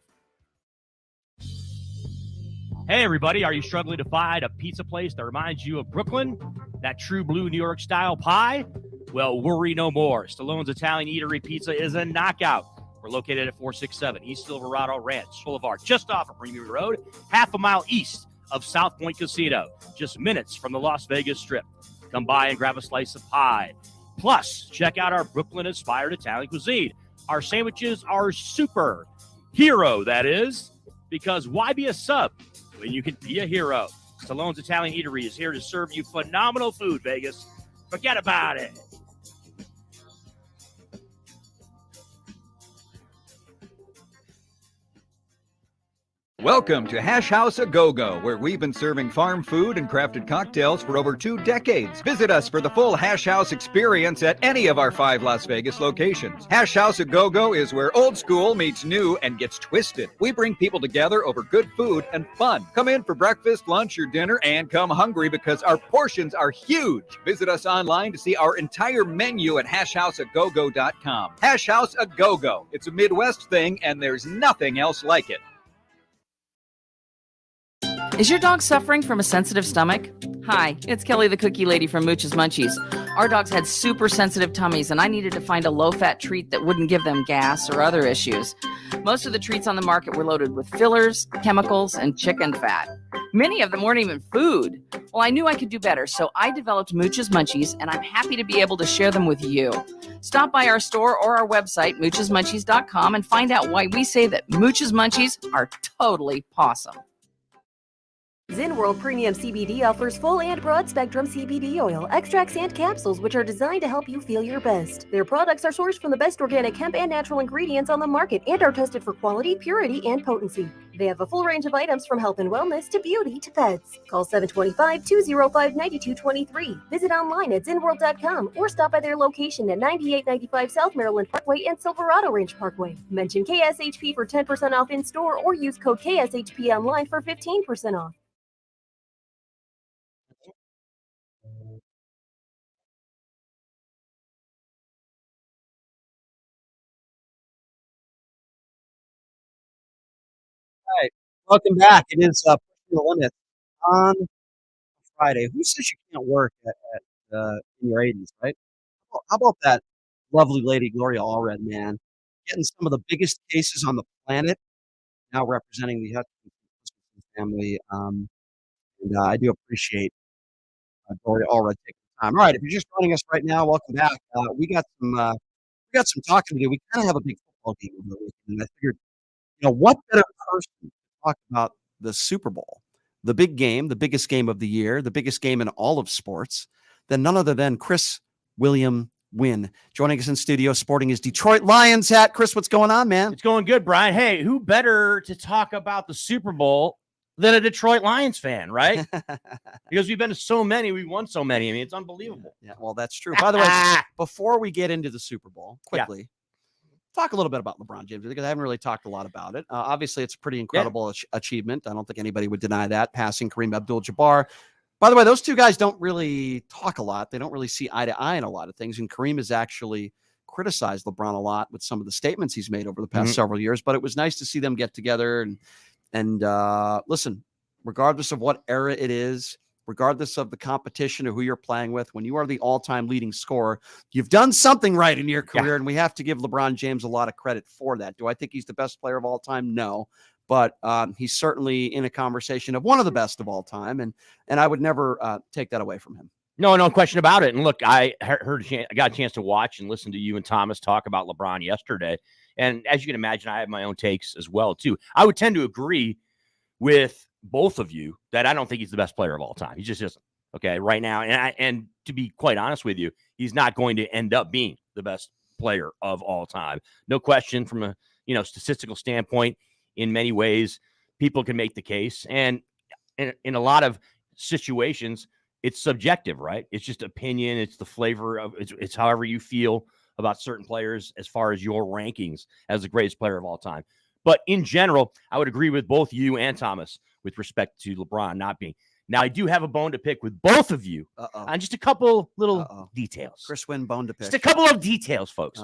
Hey, everybody, are you struggling to find a pizza place that reminds you of Brooklyn? That true blue New York style pie? Well, worry no more. Stallone's Italian Eatery Pizza is a knockout. We're located at 467 East Silverado Ranch Boulevard, just off of Premium Road, half a mile east of South Point Casino, just minutes from the Las Vegas Strip. Come by and grab a slice of pie. Plus, check out our Brooklyn-inspired Italian cuisine. Our sandwiches are super hero, that is, because why be a sub when you can be a hero? Stallone's Italian Eatery is here to serve you phenomenal food, Vegas. Forget about it. Welcome to Hash House A Go-Go, where we've been serving farm food and crafted cocktails for over 2 decades. Visit us for the full Hash House experience at any of our 5 Las Vegas locations. Hash House A Go-Go is where old school meets new and gets twisted. We bring people together over good food and fun. Come in for breakfast, lunch, or dinner, and come hungry because our portions are huge. Visit us online to see our entire menu at hashhouseagogo.com. Hash House A Go-Go. It's a Midwest thing, and there's nothing else like it. Is your dog suffering from a sensitive stomach? Hi, it's Kelly the Cookie Lady from Mooch's Munchies. Our dogs had super sensitive tummies, and I needed to find a low-fat treat that wouldn't give them gas or other issues. Most of the treats on the market were loaded with fillers, chemicals, and chicken fat. Many of them weren't even food. Well, I knew I could do better, so I developed Mooch's Munchies, and I'm happy to be able to share them with you. Stop by our store or our website, moochesmunchies.com, and find out why we say that Mooch's Munchies are totally pawsome. Zen World Premium CBD offers full and broad spectrum CBD oil, extracts, and capsules, which are designed to help you feel your best. Their products are sourced from the best organic hemp and natural ingredients on the market and are tested for quality, purity, and potency. They have a full range of items from health and wellness to beauty to pets. Call 725-205-9223. Visit online at zenworld.com or stop by their location at 9895 South Maryland Parkway and Silverado Ranch Parkway. Mention KSHP for 10% off in store or use code KSHP online for 15% off. All right, welcome back. It is Pushing the Limit on Friday. Who says you can't work in your 80s, right? How about that lovely lady, Gloria Allred, man? Getting some of the biggest cases on the planet, now representing the Hutchins family. And I do appreciate Gloria Allred taking the time. All right, if you're just joining us right now, welcome back. We got some talking to do. We kind of have a big football game over the weekend, and I figured, what better person to talk about the Super Bowl, the big game, the biggest game of the year, the biggest game in all of sports, than none other than Chris William Wynn, joining us in studio, sporting his Detroit Lions hat. Chris, what's going on, man? It's going good, Brian. Hey, who better to talk about the Super Bowl than a Detroit Lions fan, right? Because we've been to so many, we won so many. I mean, it's unbelievable. Yeah, well, that's true. By the way, before we get into the Super Bowl, quickly, talk a little bit about LeBron James because I haven't really talked a lot about it. Obviously, it's a pretty incredible achievement. I don't think anybody would deny that. Passing Kareem Abdul-Jabbar. By the way, those two guys don't really talk a lot. They don't really see eye to eye in a lot of things. And Kareem has actually criticized LeBron a lot with some of the statements he's made over the past several years. But it was nice to see them get together and listen, regardless of what era it is, regardless of the competition or who you're playing with, when you are the all-time leading scorer, you've done something right in your career, and we have to give LeBron James a lot of credit for that. Do I think he's the best player of all time? No, but he's certainly in a conversation of one of the best of all time, and I would never take that away from him. No question about it. And look, I got a chance to watch and listen to you and Thomas talk about LeBron yesterday, and as you can imagine, I have my own takes as well too. I would tend to agree with both of you that I don't think he's the best player of all time. He just isn't. Okay, right now, and to be quite honest with you, he's not going to end up being the best player of all time. No question. From a statistical standpoint, in many ways, people can make the case, and in a lot of situations, it's subjective, right? It's just opinion. It's the flavor of it's however you feel about certain players as far as your rankings as the greatest player of all time. But in general, I would agree with both you and Thomas with respect to LeBron not being. Now, I do have a bone to pick with both of you on just a couple little details. Chris Wynn bone to pick. Just a couple of details, folks.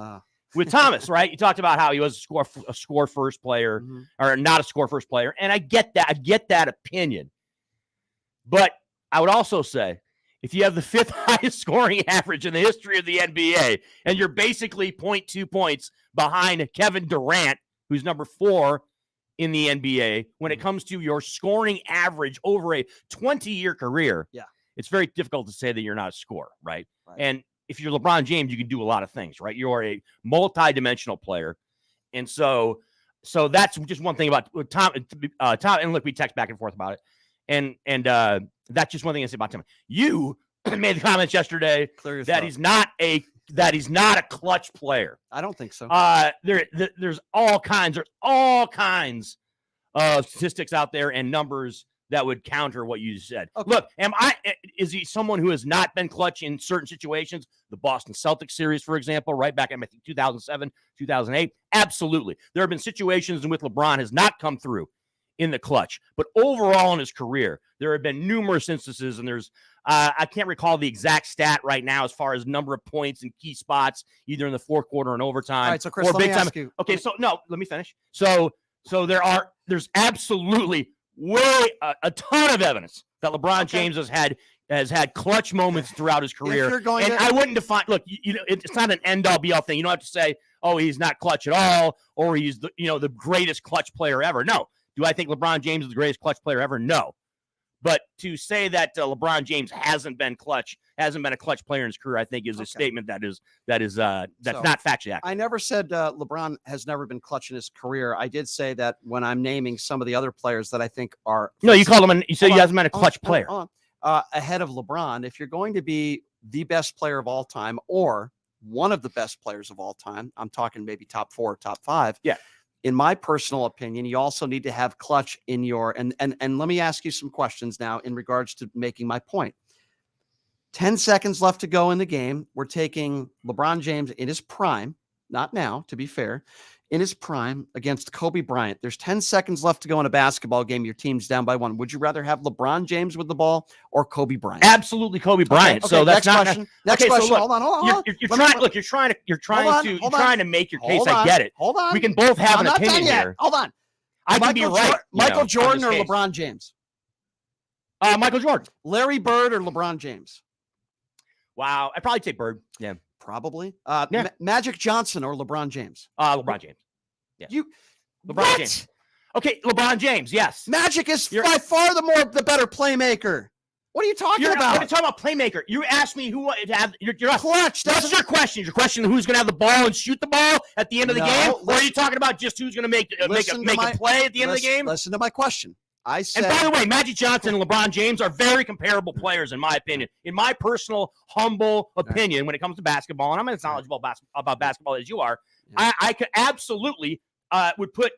With Thomas, right? You talked about how he was a score first player or not a score first player. And I get that. I get that opinion. But I would also say, if you have the 5th highest scoring average in the history of the NBA, and you're basically 0.2 points behind Kevin Durant, who's number 4 in the NBA, when it comes to your scoring average over a 20-year career, it's very difficult to say that you're not a scorer, right? And if you're LeBron James, you can do a lot of things, right? You're a multi-dimensional player. And so that's just one thing about Tom, and look, we text back and forth about it. And that's just one thing I say about Tom. You made the comments yesterday that he's not a clutch player. I don't think so. There's all kinds of statistics out there and numbers that would counter what you said. Okay. Look, is he someone who has not been clutch in certain situations? The Boston Celtics series, for example, right back in, I think, 2007, 2008. Absolutely. There have been situations in which LeBron has not come through in the clutch. But overall in his career, there have been numerous instances, and there's I can't recall the exact stat right now as far as number of points in key spots, either in the fourth quarter and overtime. All right, so Chris, let me ask you. Okay, let me finish. So there's absolutely a ton of evidence that LeBron James has had clutch moments throughout his career. I wouldn't define. Look, it's not an end-all be-all thing. You don't have to say, oh, he's not clutch at all, or he's the greatest clutch player ever. No. Do I think LeBron James is the greatest clutch player ever? No. But to say that LeBron James hasn't been a clutch player in his career, I think is a statement that's not factually accurate. I never said LeBron has never been clutch in his career. I did say that when I'm naming some of the other players that I think are you called him. You said he hasn't been a clutch player ahead of LeBron. If you're going to be the best player of all time or one of the best players of all time, I'm talking maybe top 4 or top 5. Yeah. In my personal opinion, you also need to have clutch in your and let me ask you some questions now in regards to making my point. 10 seconds left to go in the game. We're taking LeBron James in his prime, not now, to be fair, in his prime against Kobe Bryant. There's 10 seconds left to go in a basketball game. Your team's down by 1. Would you rather have LeBron James with the ball or Kobe Bryant? Absolutely Kobe Bryant. Okay, so that's next question. Next question. So look, hold on. You're trying to make your case. I get it. Hold on. We can both have an opinion here. Hold on. I can be right. Michael Jordan or LeBron James? Michael Jordan. Larry Bird or LeBron James? Wow. I'd probably take Bird. Yeah. Probably. Magic Johnson or LeBron James? LeBron James. Yeah. LeBron James. Okay, LeBron James, yes. Magic is by far the better playmaker. What are you talking about? You're talking about playmaker. You asked me who to have. You're clutch. That's your question. Your question: who's going to have the ball and shoot the ball at the end of the game? Or are you talking about just who's going to make a play at the end of the game? Listen to my question. I said. And by the way, Magic Johnson and LeBron James are very comparable players, in my opinion. In my personal, humble opinion, when it comes to basketball, and I'm as knowledgeable about basketball as you are, I could absolutely would put.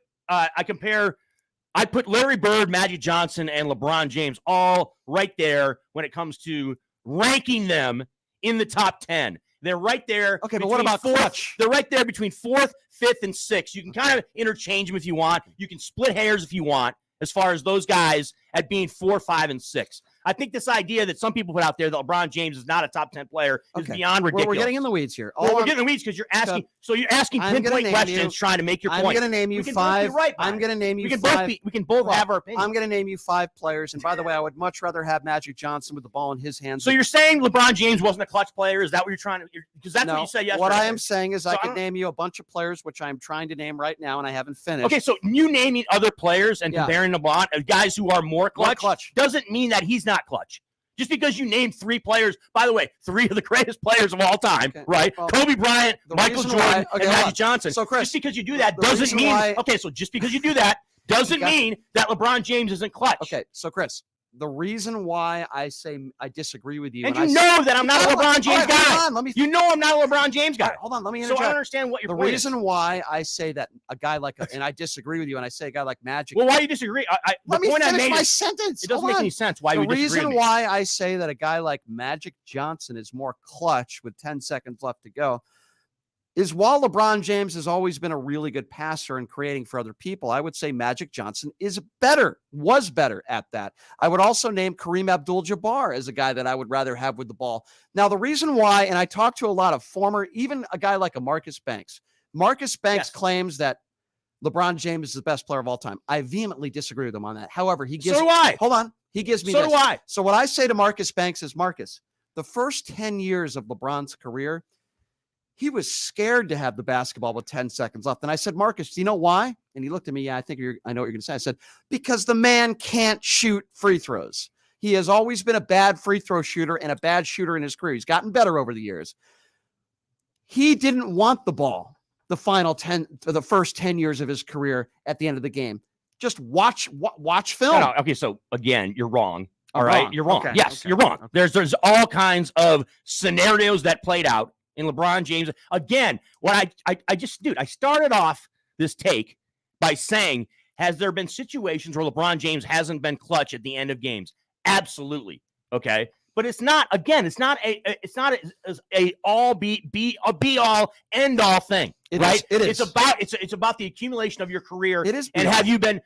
I'd put Larry Bird, Magic Johnson, and LeBron James all right there when it comes to ranking them in the top 10. They're right there. Okay, but what about clutch? They're right there between 4th, 5th, and 6th. You can kind of interchange them if you want. You can split hairs if you want, as far as those guys at being 4, 5, and 6. I think this idea that some people put out there that LeBron James is not a top 10 player is beyond ridiculous. We're getting in the weeds here. We're getting in the weeds because you're asking. So you're asking pinpoint questions, trying to make your point. I'm going to name you 5. I'm going to name you 5. We can both have our opinion. I'm going to name you 5 players. And by the way, I would much rather have Magic Johnson with the ball in his hands. So you're saying LeBron James wasn't a clutch player? Is that what you're trying to? Because that's what you said yesterday. What I am saying is I could name you a bunch of players, which I'm trying to name right now, and I haven't finished. Okay, so you naming other players and comparing LeBron, guys who are more clutch, doesn't mean that he's not clutch. Just because you name 3 players, by the way, 3 of the greatest players of all time, right? Well, Kobe Bryant, Michael Jordan, and Magic Johnson. So, Chris, just because you do that doesn't mean so just because you do that doesn't mean that LeBron James isn't clutch. Okay, so Chris, the reason why I say I disagree with you, and you know that I'm not a LeBron James guy. You know I'm not a LeBron James guy. Hold on, let me interject. So I understand what your point is. The reason why I say that a guy like, and I disagree with you, and I say a guy like Magic. Well, why do you disagree? Let me finish my sentence. It doesn't make any sense. Why you disagree? The reason why I say that a guy like Magic Johnson is more clutch with 10 seconds left to go is while LeBron James has always been a really good passer and creating for other people, I would say Magic Johnson was better at that. I would also name Kareem Abdul-Jabbar as a guy that I would rather have with the ball. Now, the reason why, and I talked to a lot of former, even a guy like a Marcus Banks. Marcus Banks claims that LeBron James is the best player of all time. I vehemently disagree with him on that. However, he gives So do I. Hold on. He gives me So this. do I. So what I say to Marcus Banks is, Marcus, the first 10 years of LeBron's career, he was scared to have the basketball with 10 seconds left. And I said, Marcus, do you know why? And he looked at me. Yeah, I know what you're going to say. I said, because the man can't shoot free throws. He has always been a bad free throw shooter and a bad shooter in his career. He's gotten better over the years. He didn't want the ball the first 10 years of his career at the end of the game. Just watch film. No, okay, so again, you're wrong. All right, you're wrong. Okay. Yes, Okay. you're wrong. Okay. There's all kinds of scenarios that played out in LeBron James. Again, what I started off this take by saying, has there been situations where LeBron James hasn't been clutch at the end of games? Absolutely. Okay. But it's not a be all end all thing. Right? It is. It's about the accumulation of your career. It is. And have you been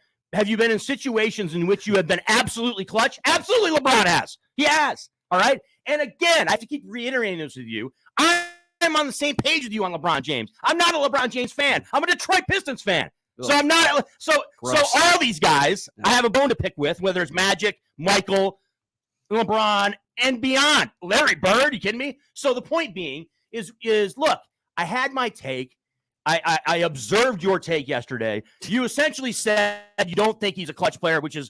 in situations in which you have been absolutely clutch? Absolutely, LeBron has. He has. All right. And again, I have to keep reiterating this with you. I'm on the same page with you on LeBron James. I'm not a LeBron James fan. I'm a Detroit Pistons fan. So I'm not. So all these guys, I have a bone to pick with, whether it's Magic, Michael, LeBron, and beyond. Larry Bird, you kidding me? So the point being is look, I had my take. I observed your take yesterday. You essentially said you don't think he's a clutch player, which is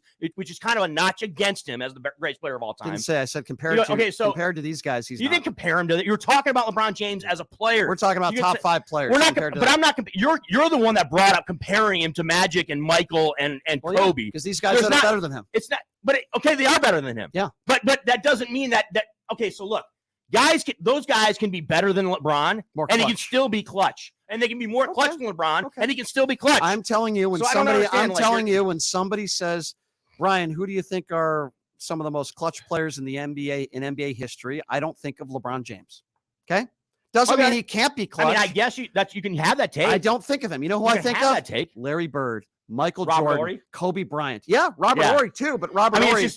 kind of a notch against him as the greatest player of all time. Didn't say. I said compared to these guys, he's. You didn't compare him to. You were talking about LeBron James as a player. We're talking about top 5 players. We're not, but I'm not. You're the one that brought up comparing him to Magic and Michael and Kobe, because these guys are better than him. It's not. But they are better than him. Yeah. But that doesn't mean that. Okay, so look, those guys can be better than LeBron, and he can still be clutch. And they can be more clutch than LeBron, and he can still be clutch. I'm telling you, when when somebody says, Brian, who do you think are some of the most clutch players in the NBA in NBA history? I don't think of LeBron James. Okay, doesn't mean he can't be clutch. I mean, I guess you can have that take. I don't think of him. You know who I think of? That take. Larry Bird, Michael Robert Jordan, Horry? Kobe Bryant. Yeah, Robert Horry too, but Robert Horry.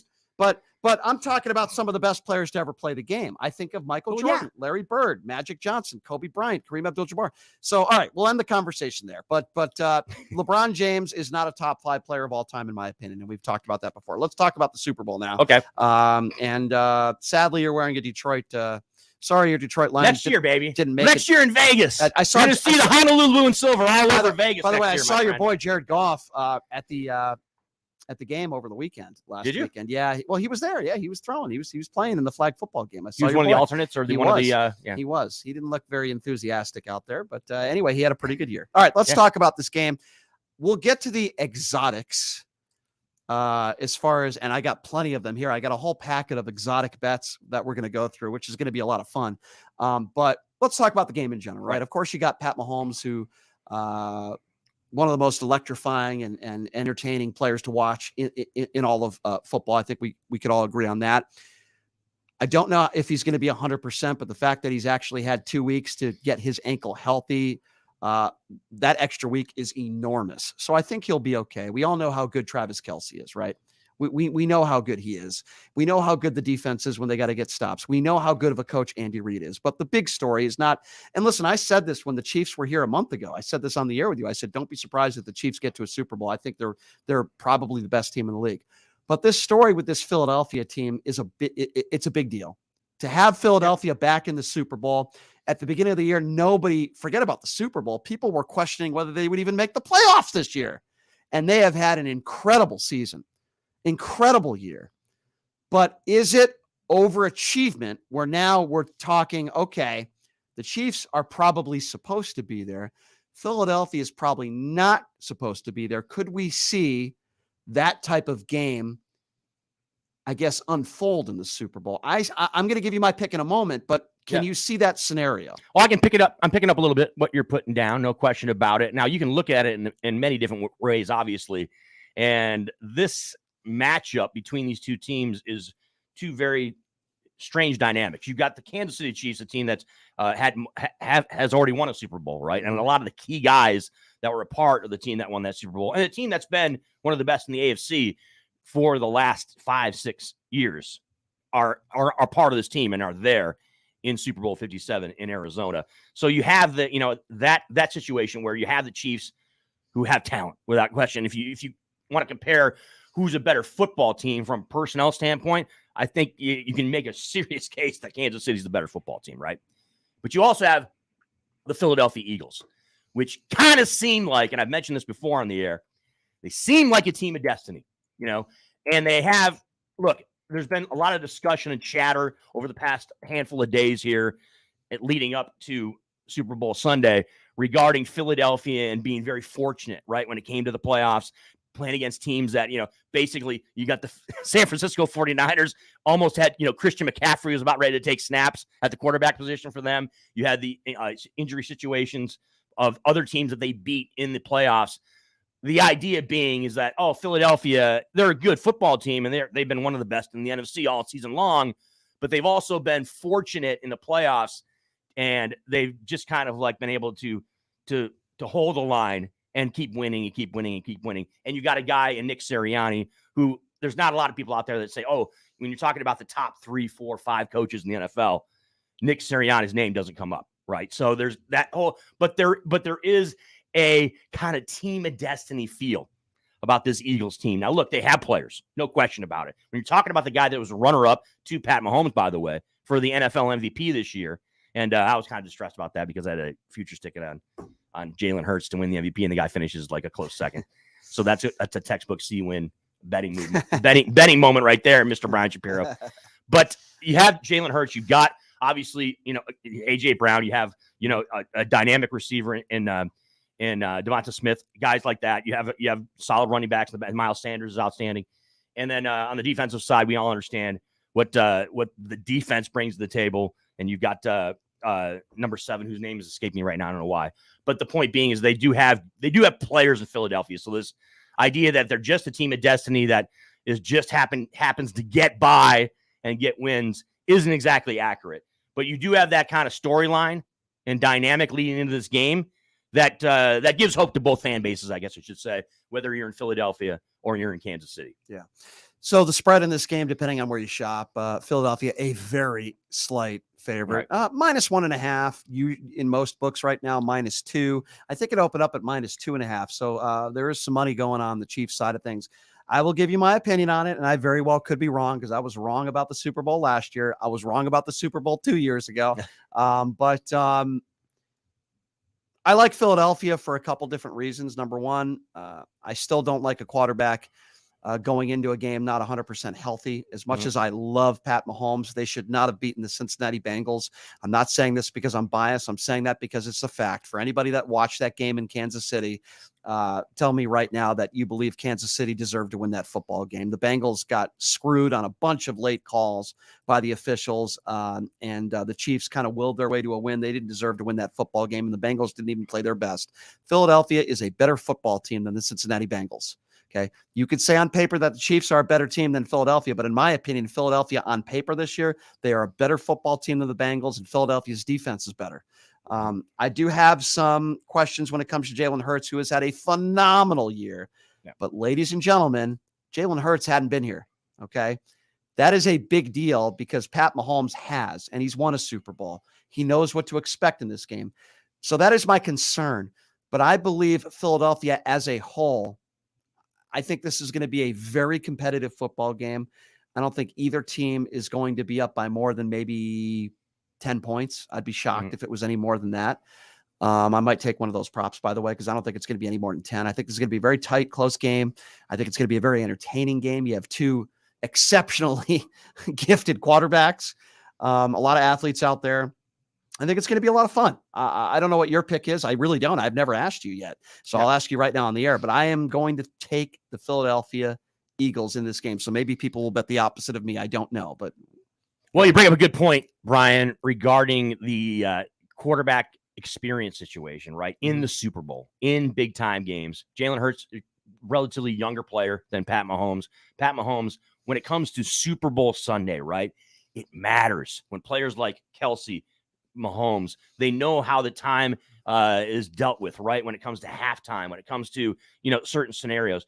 But I'm talking about some of the best players to ever play the game. I think of Michael Jordan, Larry Bird, Magic Johnson, Kobe Bryant, Kareem Abdul-Jabbar. So, all right, we'll end the conversation there. But LeBron James is not a top 5 player of all time, in my opinion, and we've talked about that before. Let's talk about the Super Bowl now. Okay. Sadly, you're wearing a Detroit. Sorry, your Detroit Lions next year, baby. Didn't make next year in Vegas. I saw. You're gonna see the Honolulu blue and silver all over Vegas. By the way, I year, saw your boy Jared Goff at the game over the weekend last weekend. Yeah. Well, he was there. Yeah, he was throwing. He was playing in the flag football game. I saw he was one of the alternates, or one of the. Yeah. He was. He didn't look very enthusiastic out there, but anyway, he had a pretty good year. All right, let's talk about this game. We'll get to the exotics as far as, and I got plenty of them here. I got a whole packet of exotic bets that we're going to go through, which is going to be a lot of fun. But let's talk about the game in general, right? Of course, you got Pat Mahomes, who. One of the most electrifying and entertaining players to watch in all of football. I think we could all agree on that. I don't know if he's going to be 100%, but the fact that he's actually had 2 weeks to get his ankle healthy, that extra week is enormous. So I think he'll be okay. We all know how good Travis Kelce is, right? We know how good he is. We know how good the defense is when they got to get stops. We know how good of a coach Andy Reid is. But the big story is not, and listen, I said this when the Chiefs were here a month ago. I said this on the air with you. I said, don't be surprised if the Chiefs get to a Super Bowl. I think they're probably the best team in the league. But this story with this Philadelphia team is it's a big deal. To have Philadelphia back in the Super Bowl at the beginning of the year, forget about the Super Bowl. People were questioning whether they would even make the playoffs this year. And they have had an incredible season. Incredible year. But is it overachievement where now we're talking, okay, the Chiefs are probably supposed to be there. Philadelphia is probably not supposed to be there. Could we see that type of game, I guess, unfold in the Super Bowl? I'm going to give you my pick in a moment, but can you see that scenario? Well, I can pick it up. I'm picking up a little bit what you're putting down. No question about it. Now, you can look at it in many different ways, obviously. And this matchup between these two teams is two very strange dynamics. You've got the Kansas City Chiefs, a team that's has already won a Super Bowl, right? And a lot of the key guys that were a part of the team that won that Super Bowl, and a team that's been one of the best in the AFC for the last 5-6 years are part of this team and are there in Super Bowl 57 in Arizona. So you have that situation where you have the Chiefs who have talent without question. If you want to compare who's a better football team from a personnel standpoint, I think you can make a serious case that Kansas City's the better football team, right? But you also have the Philadelphia Eagles, which kind of seem like, and I've mentioned this before on the air, they seem like a team of destiny, and they have, look, there's been a lot of discussion and chatter over the past handful of days here leading up to Super Bowl Sunday regarding Philadelphia and being very fortunate, right, when it came to the playoffs, playing against teams that, basically you got the San Francisco 49ers almost had, Christian McCaffrey was about ready to take snaps at the quarterback position for them. You had the injury situations of other teams that they beat in the playoffs. The idea being is that, Philadelphia, they're a good football team and they've been one of the best in the NFC all season long, but they've also been fortunate in the playoffs and they've just kind of like been able to hold the line and keep winning and keep winning and keep winning. And you got a guy in Nick Sirianni who there's not a lot of people out there that say, when you're talking about the top 3, 4, 5 coaches in the NFL, Nick Sirianni's name doesn't come up, right? So there's that whole, but there is a kind of team of destiny feel about this Eagles team. Now, look, they have players, no question about it. When you're talking about the guy that was a runner-up to Pat Mahomes, by the way, for the NFL MVP this year, and I was kind of distressed about that because I had a futures ticket on Jalen Hurts to win the MVP, and the guy finishes like a close second. So that's a textbook C-win betting movement, betting moment right there, Mr. Brian Shapiro. But you have Jalen Hurts. You've got obviously AJ Brown. You have a dynamic receiver in Devonta Smith, guys like that. You have solid running backs. Miles Sanders is outstanding, and then on the defensive side, we all understand what the defense brings to the table. And you've got number 7, whose name is escaping me right now. I don't know why. But the point being is they do have players in Philadelphia. So this idea that they're just a team of destiny that is just happens to get by and get wins isn't exactly accurate. But you do have that kind of storyline and dynamic leading into this game that gives hope to both fan bases, I guess I should say, whether you're in Philadelphia or you're in Kansas City. Yeah. So the spread in this game, depending on where you shop, Philadelphia, a very slight favorite, right. -1.5. You in most books right now, -2. I think it opened up at -2.5. So there is some money going on the Chiefs side of things. I will give you my opinion on it, and I very well could be wrong because I was wrong about the Super Bowl last year. I was wrong about the Super Bowl 2 years ago. But I like Philadelphia for a couple different reasons. Number one, I still don't like a quarterback going into a game not 100% healthy. As much as I love Pat Mahomes, they should not have beaten the Cincinnati Bengals. I'm not saying this because I'm biased. I'm saying that because it's a fact. For anybody that watched that game in Kansas City, tell me right now that you believe Kansas City deserved to win that football game. The Bengals got screwed on a bunch of late calls by the officials, and the Chiefs kind of willed their way to a win. They didn't deserve to win that football game, and the Bengals didn't even play their best. Philadelphia is a better football team than the Cincinnati Bengals. Okay. You could say on paper that the Chiefs are a better team than Philadelphia, but in my opinion, Philadelphia on paper this year, they are a better football team than the Bengals, and Philadelphia's defense is better. I do have some questions when it comes to Jalen Hurts, who has had a phenomenal year. Yeah. But ladies and gentlemen, Jalen Hurts hadn't been here. Okay. That is a big deal because Pat Mahomes has, and he's won a Super Bowl. He knows what to expect in this game. So that is my concern. But I believe Philadelphia as a whole, I think this is going to be a very competitive football game. I don't think either team is going to be up by more than maybe 10 points. I'd be shocked if it was any more than that. I might take one of those props, by the way, because I don't think it's going to be any more than 10. I think this is going to be a very tight, close game. I think it's going to be a very entertaining game. You have two exceptionally gifted quarterbacks, a lot of athletes out there. I think it's going to be a lot of fun. I don't know what your pick is. I really don't. I've never asked you yet. So I'll ask you right now on the air, but I am going to take the Philadelphia Eagles in this game. So maybe people will bet the opposite of me. I don't know, but. Well, you bring up a good point, Brian, regarding the quarterback experience situation, right? In the Super Bowl, in big time games. Jalen Hurts, relatively younger player than Pat Mahomes. Pat Mahomes, when it comes to Super Bowl Sunday, right? It matters when players like Kelsey, Mahomes, they know how the time is dealt with, right? When it comes to halftime, when it comes to, certain scenarios.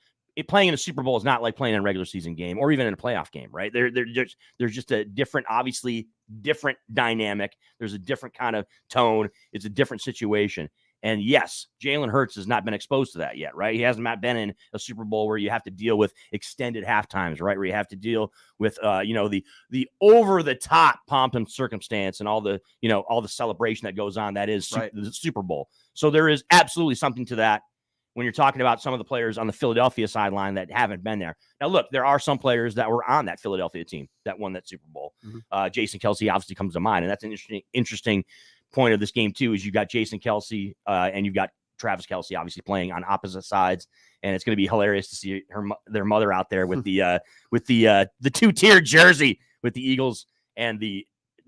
Playing in a Super Bowl is not like playing in a regular season game or even in a playoff game, right? There's just a different, obviously different dynamic. There's a different kind of tone. It's a different situation. And yes, Jalen Hurts has not been exposed to that yet, right? He hasn't been in a Super Bowl where you have to deal with extended half times, right? Where you have to deal with, the over the top pomp and circumstance and all the celebration that goes on. That is the Super Bowl. So there is absolutely something to that when you're talking about some of the players on the Philadelphia sideline that haven't been there. Now, look, there are some players that were on that Philadelphia team that won that Super Bowl. Jason Kelsey obviously comes to mind, and that's an interesting point of this game too, is you got Jason Kelsey and you've got Travis Kelsey obviously playing on opposite sides, and it's going to be hilarious to see their mother out there with the two-tiered jersey with the Eagles and the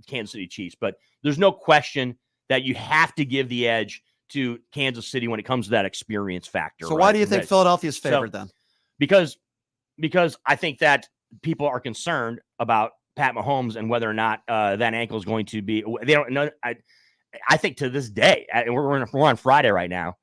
Kansas City Chiefs. But there's no question that you have to give the edge to Kansas City when it comes to that experience factor. So why do you think Philadelphia's favored then? Because I think that people are concerned about Pat Mahomes and whether or not that ankle is going to be. They don't know. I think to this day, and we're on Friday right now.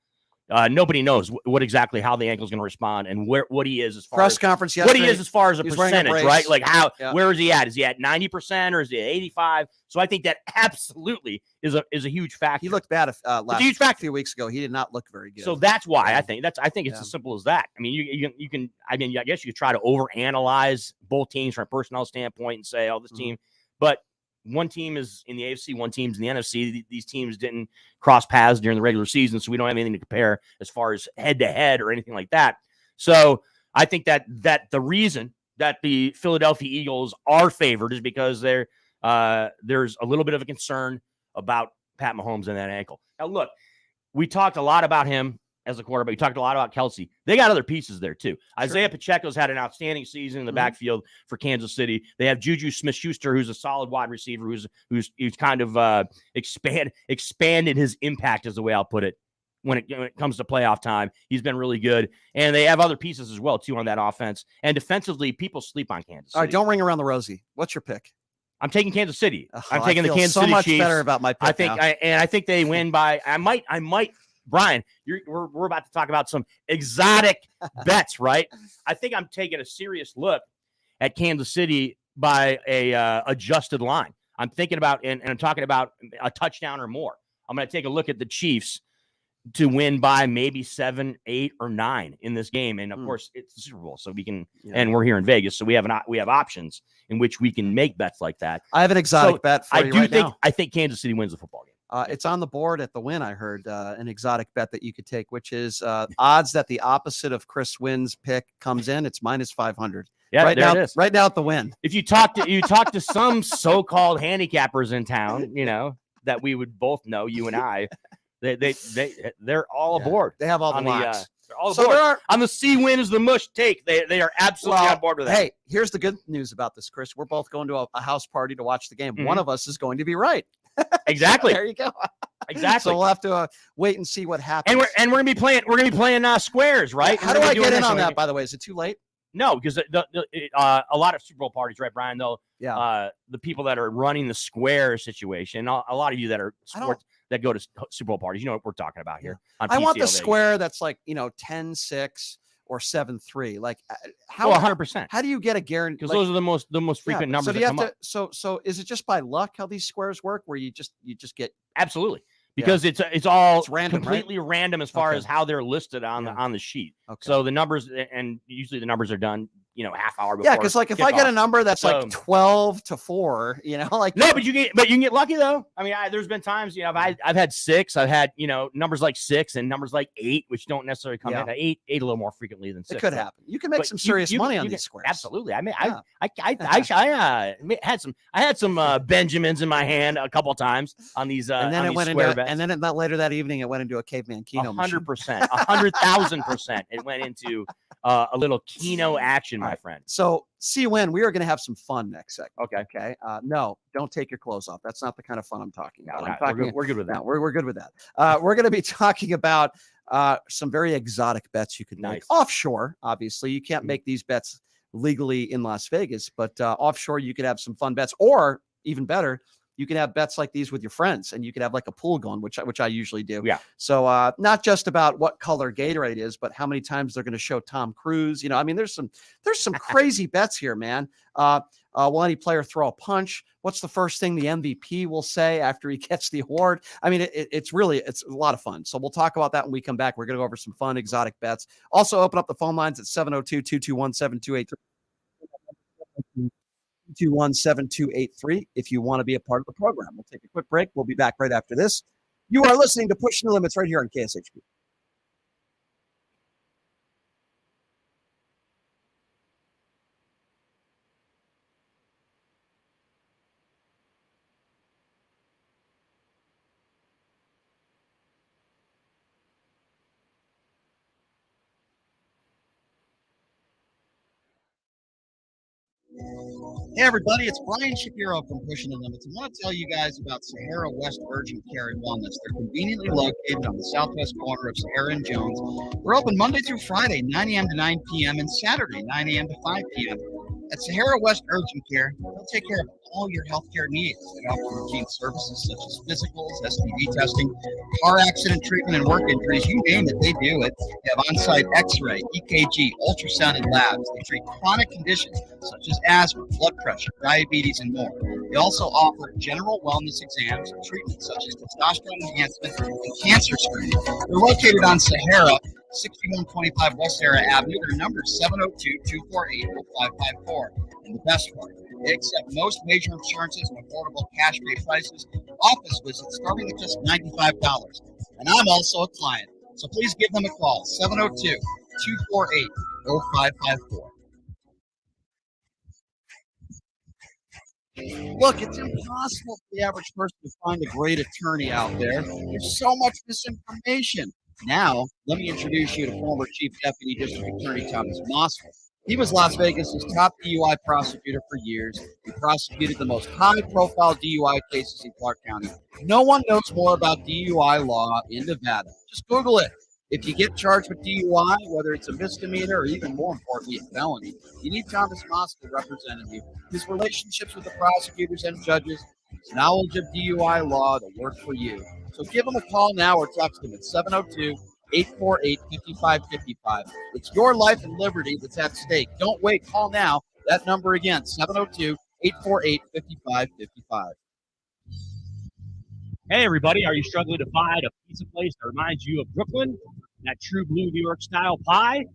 Nobody knows what exactly how the ankle is going to respond and what he is as far press as conference yesterday, what he is as far as a percentage, right? Like where is he at? Is he at 90% or is he at 85? So I think that absolutely is a huge factor. He looked bad a few weeks ago. He did not look very good. So that's why I think it's as simple as that. I mean, you can. I mean, I guess you could try to overanalyze both teams from a personnel standpoint and say, oh, this team, but. One team is in the AFC, one team's in the NFC. These teams didn't cross paths during the regular season, so we don't have anything to compare as far as head-to-head or anything like that. So I think that the reason that the Philadelphia Eagles are favored is because there's a little bit of a concern about Pat Mahomes and that ankle. Now, look, we talked a lot about him as a quarterback. We talked a lot about Kelsey. They got other pieces there, too. Sure. Isaiah Pacheco's had an outstanding season in the backfield for Kansas City. They have Juju Smith-Schuster, who's a solid wide receiver, who's kind of expanded his impact, is the way I'll put it, when it comes to playoff time. He's been really good. And they have other pieces as well, too, on that offense. And defensively, people sleep on Kansas City. All right, don't ring around the rosy. What's your pick? I'm taking Kansas City. I'm taking the Kansas City much Chiefs. Better about my pick I think they win by – I might – Brian, we're about to talk about some exotic bets, right? I think I'm taking a serious look at Kansas City by a adjusted line. I'm thinking about, and I'm talking about a touchdown or more. I'm going to take a look at the Chiefs to win by maybe 7, 8, or 9 in this game. And of course, it's the Super Bowl, so we can. Yeah. And we're here in Vegas, so we have options in which we can make bets like that. I have an exotic bet for you right now. I think Kansas City wins the football game. It's on the board at the win. I heard an exotic bet that you could take, which is odds that the opposite of Chris Wynn's pick comes in. It's minus 500. Yeah, right there now, it is. Right now at the win. If you talk to some so-called handicappers in town, that we would both know, you and I, they're all aboard. They have all the locks. They're all aboard. On the C win is the mush take. They are absolutely on board with that. Hey, here's the good news about this, Chris. We're both going to a house party to watch the game. One of us is going to be right. Exactly. There you go. Exactly. So we'll have to wait and see what happens. And we're gonna be playing. We're gonna be playing squares, right? How do I get in on that? By the way, is it too late? No, because a lot of Super Bowl parties, right, Brian? Though, yeah, the people that are running the square situation, a lot of you that are sports that go to Super Bowl parties, you know what we're talking about here. On I want the PTL Today. square that's like 10-6 or 7-3. Like how? 100%. How do you get a guarantee? Because those are the most frequent numbers. So do that you come have to? up. So is it just by luck how these squares work, where you just get absolutely? Because it's all random, completely random as far as how they're listed on the sheet. Okay. So the numbers, and usually the numbers are done, half hour before. Yeah, because like if I get a number that's like 12-4, like no, but you can get lucky though. I mean, there's been times I've had 6, I've had numbers like 6 and numbers like 8, which don't necessarily come in. 8 a little more frequently than 6. It could happen. You can make some serious money on these squares. Absolutely. I mean, I had some Benjamins in my hand a couple times on these. And then it went into, and then later that evening it went into a caveman Keno. 100%, 100,000%. It went into a little Keno action, my friend. So see you when we are going to have some fun next segment. Okay. No, don't take your clothes off. That's not the kind of fun I'm talking about. We're good with that. No, we're good with that. We're going to be talking about some very exotic bets you could make offshore. Obviously, you can't make these bets legally in Las Vegas, but offshore you could have some fun bets, or even better, you can have bets like these with your friends, and you could have like a pool going, which I usually do. Yeah. So not just about what color Gatorade is, but how many times they're going to show Tom Cruise. I mean, there's some crazy bets here, man. Will any player throw a punch? What's the first thing the MVP will say after he gets the award? I mean, it's a lot of fun. So we'll talk about that when we come back. We're going to go over some fun exotic bets. Also, open up the phone lines at 702-221-7283. 221-7283 if you want to be a part of the program. We'll take a quick break. We'll be back right after this. You are listening to Pushing the Limits right here on KSHP. Hey everybody, it's Brian Shapiro from Pushing the Limits. I want to tell you guys about Sahara West Urgent Care and Wellness. They're conveniently located on the southwest corner of Sahara and Jones. We're open Monday through Friday, 9 a.m. to 9 p.m. and Saturday, 9 a.m. to 5 p.m. At Sahara West Urgent Care, they'll take care of all your healthcare needs. They offer routine services such as physicals, STD testing, car accident treatment, and work injuries. You name it, they do it. They have on-site X-ray, EKG, ultrasound, and labs. They treat chronic conditions such as asthma, blood pressure, diabetes, and more. They also offer general wellness exams and treatments such as testosterone enhancement and cancer screening. They're located on Sahara, 6125 West Sahara Avenue. Their number is 702-248-0554. And the best part, they accept most major insurances and affordable cash pay prices. Office visits starting at just $95. And I'm also a client, so please give them a call, 702-248-0554. Look, it's impossible for the average person to find a great attorney out there. There's so much misinformation. Now, let me introduce you to former Chief Deputy District Attorney Thomas Mossel. He was Las Vegas's top DUI prosecutor for years. He prosecuted the most high-profile DUI cases in Clark County. No one knows more about DUI law in Nevada. Just Google it. If you get charged with DUI, whether it's a misdemeanor or even more importantly, a felony, you need Thomas Mossel representing you. His relationships with the prosecutors and judges, his knowledge of DUI law that work for you. So give him a call now or text him at 702-848-5555. It's your life and liberty that's at stake. Don't wait. Call now. That number again, 702-848-5555. Hey, everybody. Are you struggling to find a pizza place that reminds you of Brooklyn? That true blue New York style pie?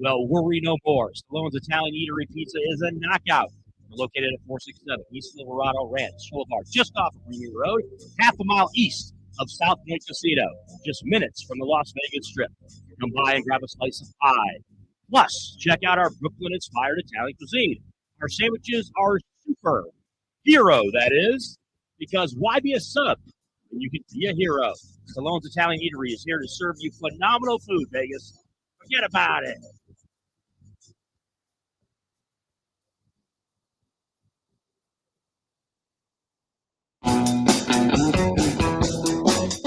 Well, worry no more. Stallone's Italian Eatery Pizza is a knockout. We're located at 467 East Silverado Ranch Boulevard, just off of Premier Road, half a mile east of South Point Casino, just minutes from the Las Vegas Strip. Come by and grab a slice of pie. Plus, check out our Brooklyn-inspired Italian cuisine. Our sandwiches are super. Hero, that is. Because why be a sub when you can be a hero? Stallone's Italian Eatery is here to serve you phenomenal food, Vegas. Forget about it.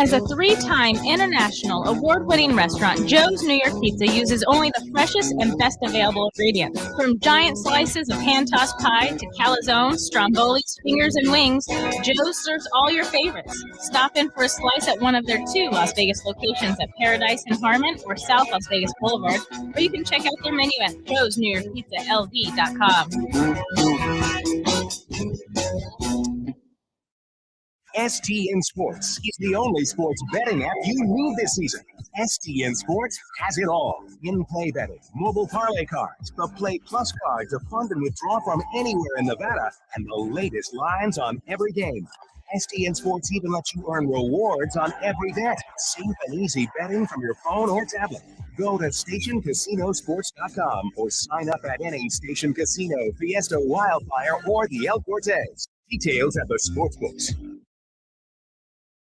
As a 3-time international award-winning restaurant, Joe's New York Pizza uses only the freshest and best available ingredients. From giant slices of hand-tossed pie to calzone, stromboli, fingers, and wings, Joe's serves all your favorites. Stop in for a slice at one of their 2 Las Vegas locations at Paradise and Harmon or South Las Vegas Boulevard, or you can check out their menu at joesnewyorkpizzalv.com. STN Sports is the only sports betting app you need this season. STN Sports has it all. In-play betting, mobile parlay cards, the Play Plus card to fund and withdraw from anywhere in Nevada, and the latest lines on every game. STN Sports even lets you earn rewards on every bet. Safe and easy betting from your phone or tablet. Go to stationcasinosports.com or sign up at any Station Casino, Fiesta Wildfire, or the El Cortez. Details at the sportsbooks.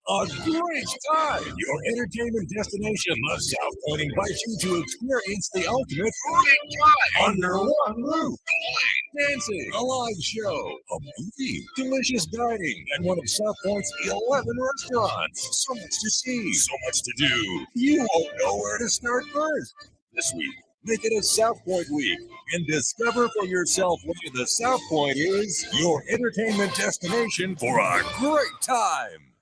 A great time! Your entertainment destination, the South Point, invites you to experience the ultimate great time under one roof. Dancing, a live show, a movie, delicious dining, and one of South Point's 11 restaurants. So much to see, so much to do. You won't know where to start first. This week, make it a South Point week and discover for yourself why the South Point is your entertainment destination for a great time.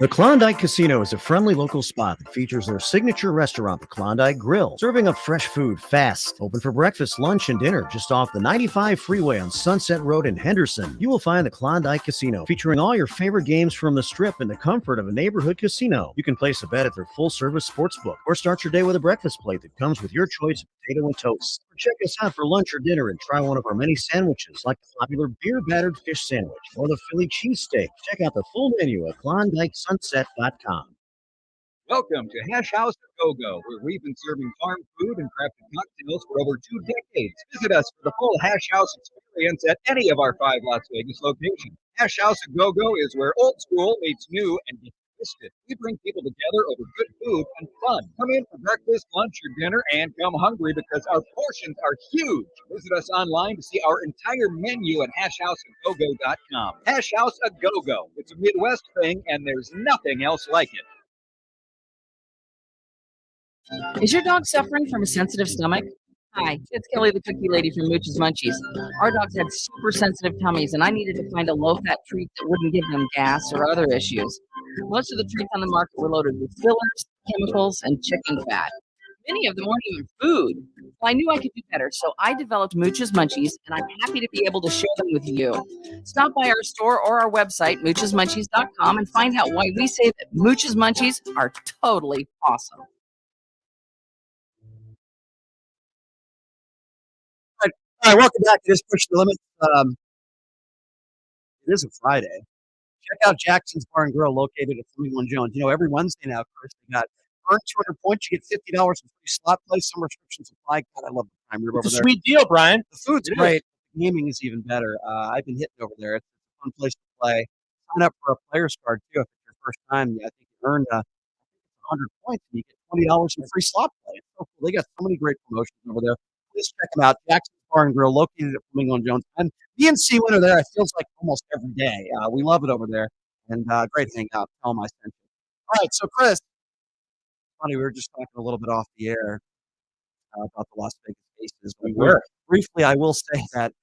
The Klondike Casino is a friendly local spot that features their signature restaurant, the Klondike Grill, serving up fresh food fast. Open for breakfast, lunch, and dinner just off the 95 freeway on Sunset Road in Henderson. You will find the Klondike Casino featuring all your favorite games from the Strip in the comfort of a neighborhood casino. You can place a bet at their full-service sportsbook or start your day with a breakfast plate that comes with your choice of potato and toast. Or check us out for lunch or dinner and try one of our many sandwiches like the popular beer-battered fish sandwich or the Philly cheesesteak. Check out the full menu at KlondikeSunset.com. Welcome to Hash House a Go-Go, where we've been serving farm food and crafted cocktails for over 2 decades. Visit us for the full Hash House experience at any of our 5 Las Vegas locations. Hash House a Go-Go is where old school meets new and gets twisted. We bring people together over good food and fun. Come in for breakfast, lunch, or dinner, and come hungry because our portions are huge. Visit us online to see our entire menu at hashhouseagogo.com. Hash House a Go-Go. It's a Midwest thing, and there's nothing else like it. Is your dog suffering from a sensitive stomach? Hi, it's Kelly the Cookie Lady from Mooch's Munchies. Our dogs had super sensitive tummies, and I needed to find a low-fat treat that wouldn't give them gas or other issues. Most of the treats on the market were loaded with fillers, chemicals, and chicken fat. Many of them weren't even food. Well, I knew I could do better, so I developed Mooch's Munchies, and I'm happy to be able to share them with you. Stop by our store or our website, moochesmunchies.com, and find out why we say that Mooch's Munchies are totally awesome. All right, welcome back to this Push the Limit. It is a Friday. Check out Jackson's Bar and Grill located at 21 Jones. You know, every Wednesday now, Chris, they got earn 200 points, you get $50 in free slot play. Some restrictions apply. God, I love the prime rib over there. It's a sweet deal, Brian. The food's great. The gaming is even better. I've been hitting over there. It's a fun place to play. Sign up for a player's card, too. If it's your first time, I think you earn 100 points and you get $20 in free slot play. It's so cool. They got so many great promotions over there. Please check them out. Jackson's Bar and Grill, located at Flamingo and Jones. And BNC winner there, it feels like almost every day. We love it over there. And great hangout. Tell them I sent you. All right, so Chris, funny, we were just talking a little bit off the air about the Las Vegas Aces. We were. Briefly, I will say that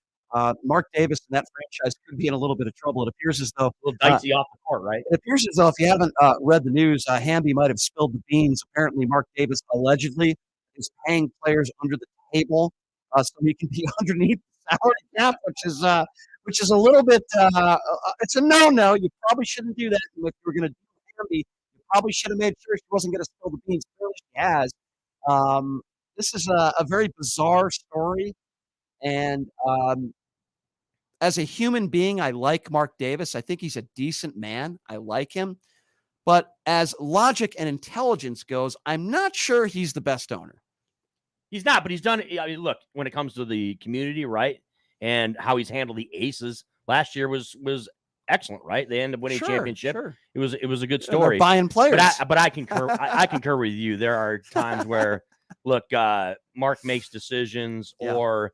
Mark Davis and that franchise could be in a little bit of trouble. It appears as though a little dicey off the court, right? It appears as though, if you haven't read the news, Hamby might have spilled the beans. Apparently, Mark Davis allegedly is paying players under the table so he can be underneath the salary cap, which is a little bit. It's a no-no. You probably shouldn't do that. And if you were going to do Hamby, you probably should have made sure she wasn't going to spill the beans. Clearly, she has. This is a very bizarre story, and as a human being, I like Mark Davis. I think he's a decent man. I like him. But as logic and intelligence goes, I'm not sure he's the best owner. He's not, but he's done it. I mean, look, when it comes to the community, right, and how he's handled the Aces last year was excellent, right? They ended up winning a championship. Sure. It was a good story. They're buying players, but I concur. I concur with you. There are times where, look, Mark makes decisions or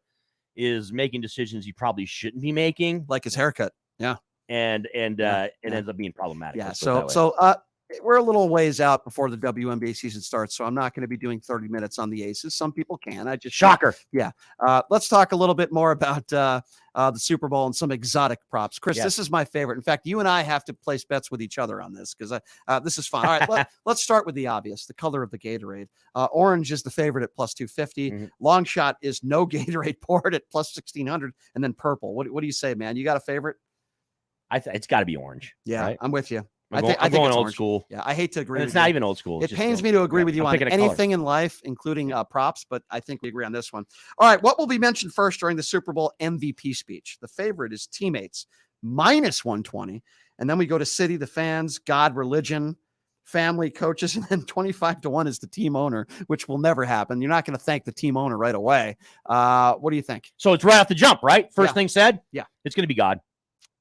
is making decisions he probably shouldn't be making, like his haircut. Yeah. and it ends up being problematic. Yeah. Let's put it that way. We're a little ways out before the WNBA season starts, so I'm not going to be doing 30 minutes on the Aces. Some people can. I just shocker. Yeah. Let's talk a little bit more about the Super Bowl and some exotic props. Chris, this is my favorite. In fact, you and I have to place bets with each other on this because this is fun. All right, let's start with the obvious, the color of the Gatorade. Orange is the favorite at plus 250. Mm-hmm. Long shot is no Gatorade poured at plus 1600, and then purple. What do you say, man? You got a favorite? It's got to be orange. Yeah, right? I'm with you. I'm I think going it's old orange. school. Yeah, I hate to agree. And with it's not you. even old school. It pains me to agree with you on anything in life, including props, but I think we agree on this one. All right, what will be mentioned first during the Super Bowl MVP speech? The favorite is teammates, minus 120. And then we go to city, the fans, God, religion, family, coaches, and then 25-1 is the team owner, which will never happen. You're not going to thank the team owner right away. What do you think? So it's right off the jump, right? First thing said? Yeah. It's going to be God.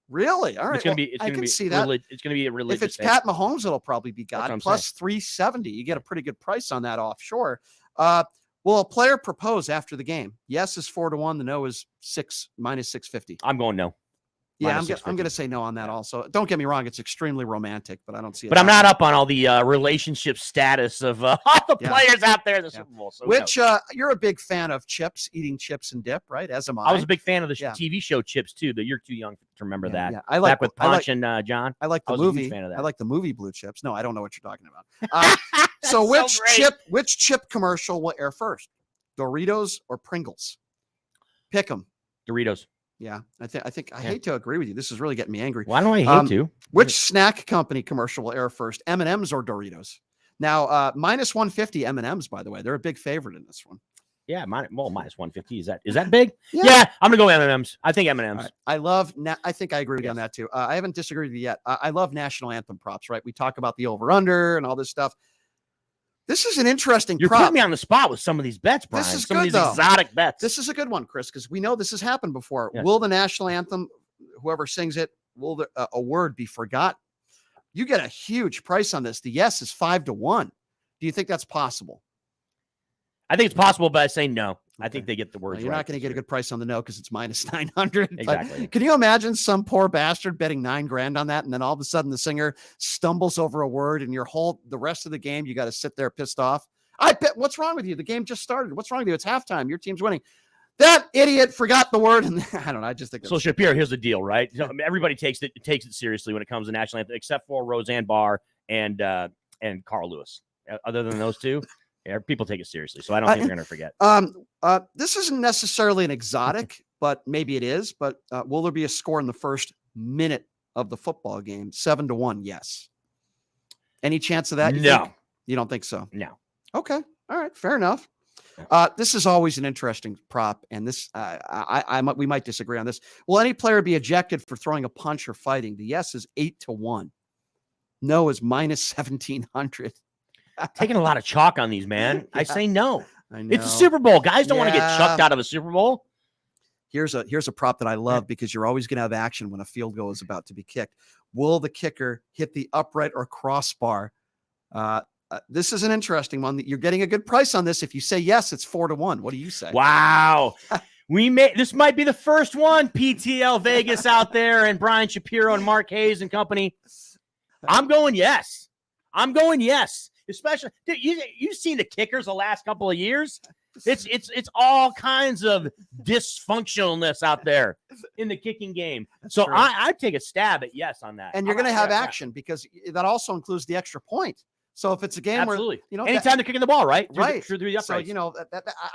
Really? All right. It's going to be. I can see that. It's going to be a religious. If it's thing. Pat Mahomes, it'll probably be That's what God. I'm Plus 370. You get a pretty good price on that offshore. Will a player propose after the game? Yes is 4-1. The no is minus 650. I'm going no. Yeah, I'm going to say no on that also. Don't get me wrong. It's extremely romantic, but I don't see it. But I'm not up on all the relationship status of all the players out there in the Super Bowl. So which you're a big fan of chips, eating chips and dip, right? As am I. I was a big fan of the TV show Chips too. That you're too young to remember that. Yeah. I like back with Punch and John. I like the was a huge movie. fan of that. I like the movie Blue Chips. No, I don't know what you're talking about. So which chip commercial will air first? Doritos or Pringles? Pick them. Doritos. Yeah, I hate to agree with you. This is really getting me angry. Why do I hate to? Which snack company commercial will air first? M&M's or Doritos? Now, minus 150 M&M's, by the way. They're a big favorite in this one. Yeah, minus 150. Is that big? Yeah, I'm gonna go M&M's. I think M&M's. Right. I think I agree with you on that too. I haven't disagreed with you yet. I love national anthem props, right? We talk about the over/under and all this stuff. This is an interesting You're prop. putting me on the spot with some of these bets, Brian. This is some good, of these exotic bets. This is a good one, Chris, because we know this has happened before. Yeah. Will the national anthem, whoever sings it, will a word be forgotten? You get a huge price on this. The yes is 5-1. Do you think that's possible? I think it's possible, but I say no. I think they get the words You're right. not going to get a good price on the no because it's minus 900. Exactly. Can you imagine some poor bastard betting $9,000 on that, and then all of a sudden the singer stumbles over a word, and the rest of the game you got to sit there pissed off? I bet. What's wrong with you? The game just started. What's wrong with you? It's halftime. Your team's winning. That idiot forgot the word, and I don't know. I just think so. Shapiro, here's the deal, right? Everybody takes it seriously when it comes to national anthem, except for Roseanne Barr and Carl Lewis. Other than those two, people take it seriously. So I don't think they're going to forget. This isn't necessarily an exotic, but maybe it is. But will there be a score in the first minute of the football game? 7-1. Yes. Any chance of that? No. You don't think so? No. Okay. All right. Fair enough. This is always an interesting prop, and this we might disagree on this. Will any player be ejected for throwing a punch or fighting? The yes is 8-1. No is minus 1,700. Taking a lot of chalk on these, man. Yeah. I say no. I know. It's a Super Bowl. Guys don't want to get chucked out of a Super Bowl. Here's a prop that I love because you're always going to have action when a field goal is about to be kicked. Will the kicker hit the upright or crossbar? This is an interesting one. You're getting a good price on this. If you say yes, it's 4-1. What do you say? Wow. This might be the first one. PTL Vegas out there and Brian Shapiro and Mark Hayes and company. I'm going yes. Especially, you've seen the kickers the last couple of years. It's all kinds of dysfunctionalness out there in the kicking game. So I'd take a stab at yes on that. And you're going to have action because that also includes the extra point. So if it's a game Absolutely. where, anytime they're kicking the ball, right? Right. Through the uprights. So,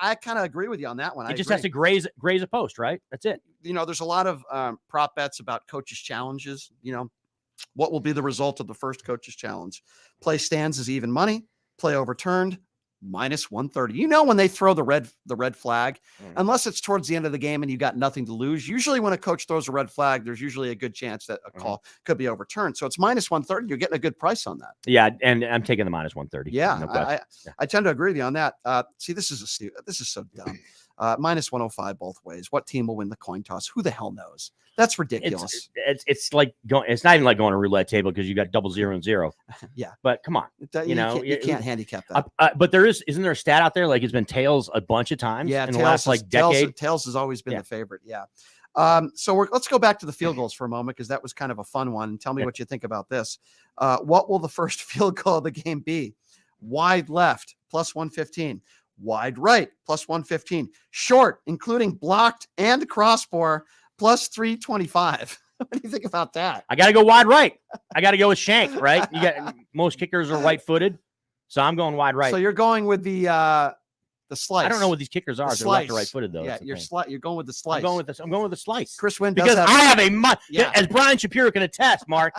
I kind of agree with you on that one. It just has to graze a post, right? That's it. There's a lot of prop bets about coaches' challenges. What will be the result of the first coaches' challenge? Play stands is even money. Play overturned, minus 130. When they throw the red flag, unless it's towards the end of the game and you got nothing to lose. Usually when a coach throws a red flag, there's usually a good chance that a call could be overturned. So it's minus 130. You're getting a good price on that. Yeah, and I'm taking the minus 130. Yeah, no I tend to agree with you on that. See, this is so dumb. Minus 105 both ways. What team will win the coin toss? Who the hell knows? That's ridiculous. It's like going. It's not even like going to a roulette table because you got 0 and 0. Yeah, but come on, you can't handicap that. But isn't there a stat out there like it's been tails a bunch of times? Yeah, in the last decade. Tails has always been the favorite. Yeah. So let's go back to the field goals for a moment, because that was kind of a fun one. And tell me what you think about this. What will the first field goal of the game be? Wide left, plus 115. Wide right, plus 115. Short, including blocked and crossbar, plus 325. What do you think about that? I got to go wide right. I got to go with Shank, right? You got most kickers are right-footed, so I'm going wide right. So you're going with the slice. I don't know what these kickers are. They're left or right-footed, though. Yeah, you're going with the slice. I'm going with the slice. Chris Wynn because does I have yeah. as Brian Shapiro can attest, Mark.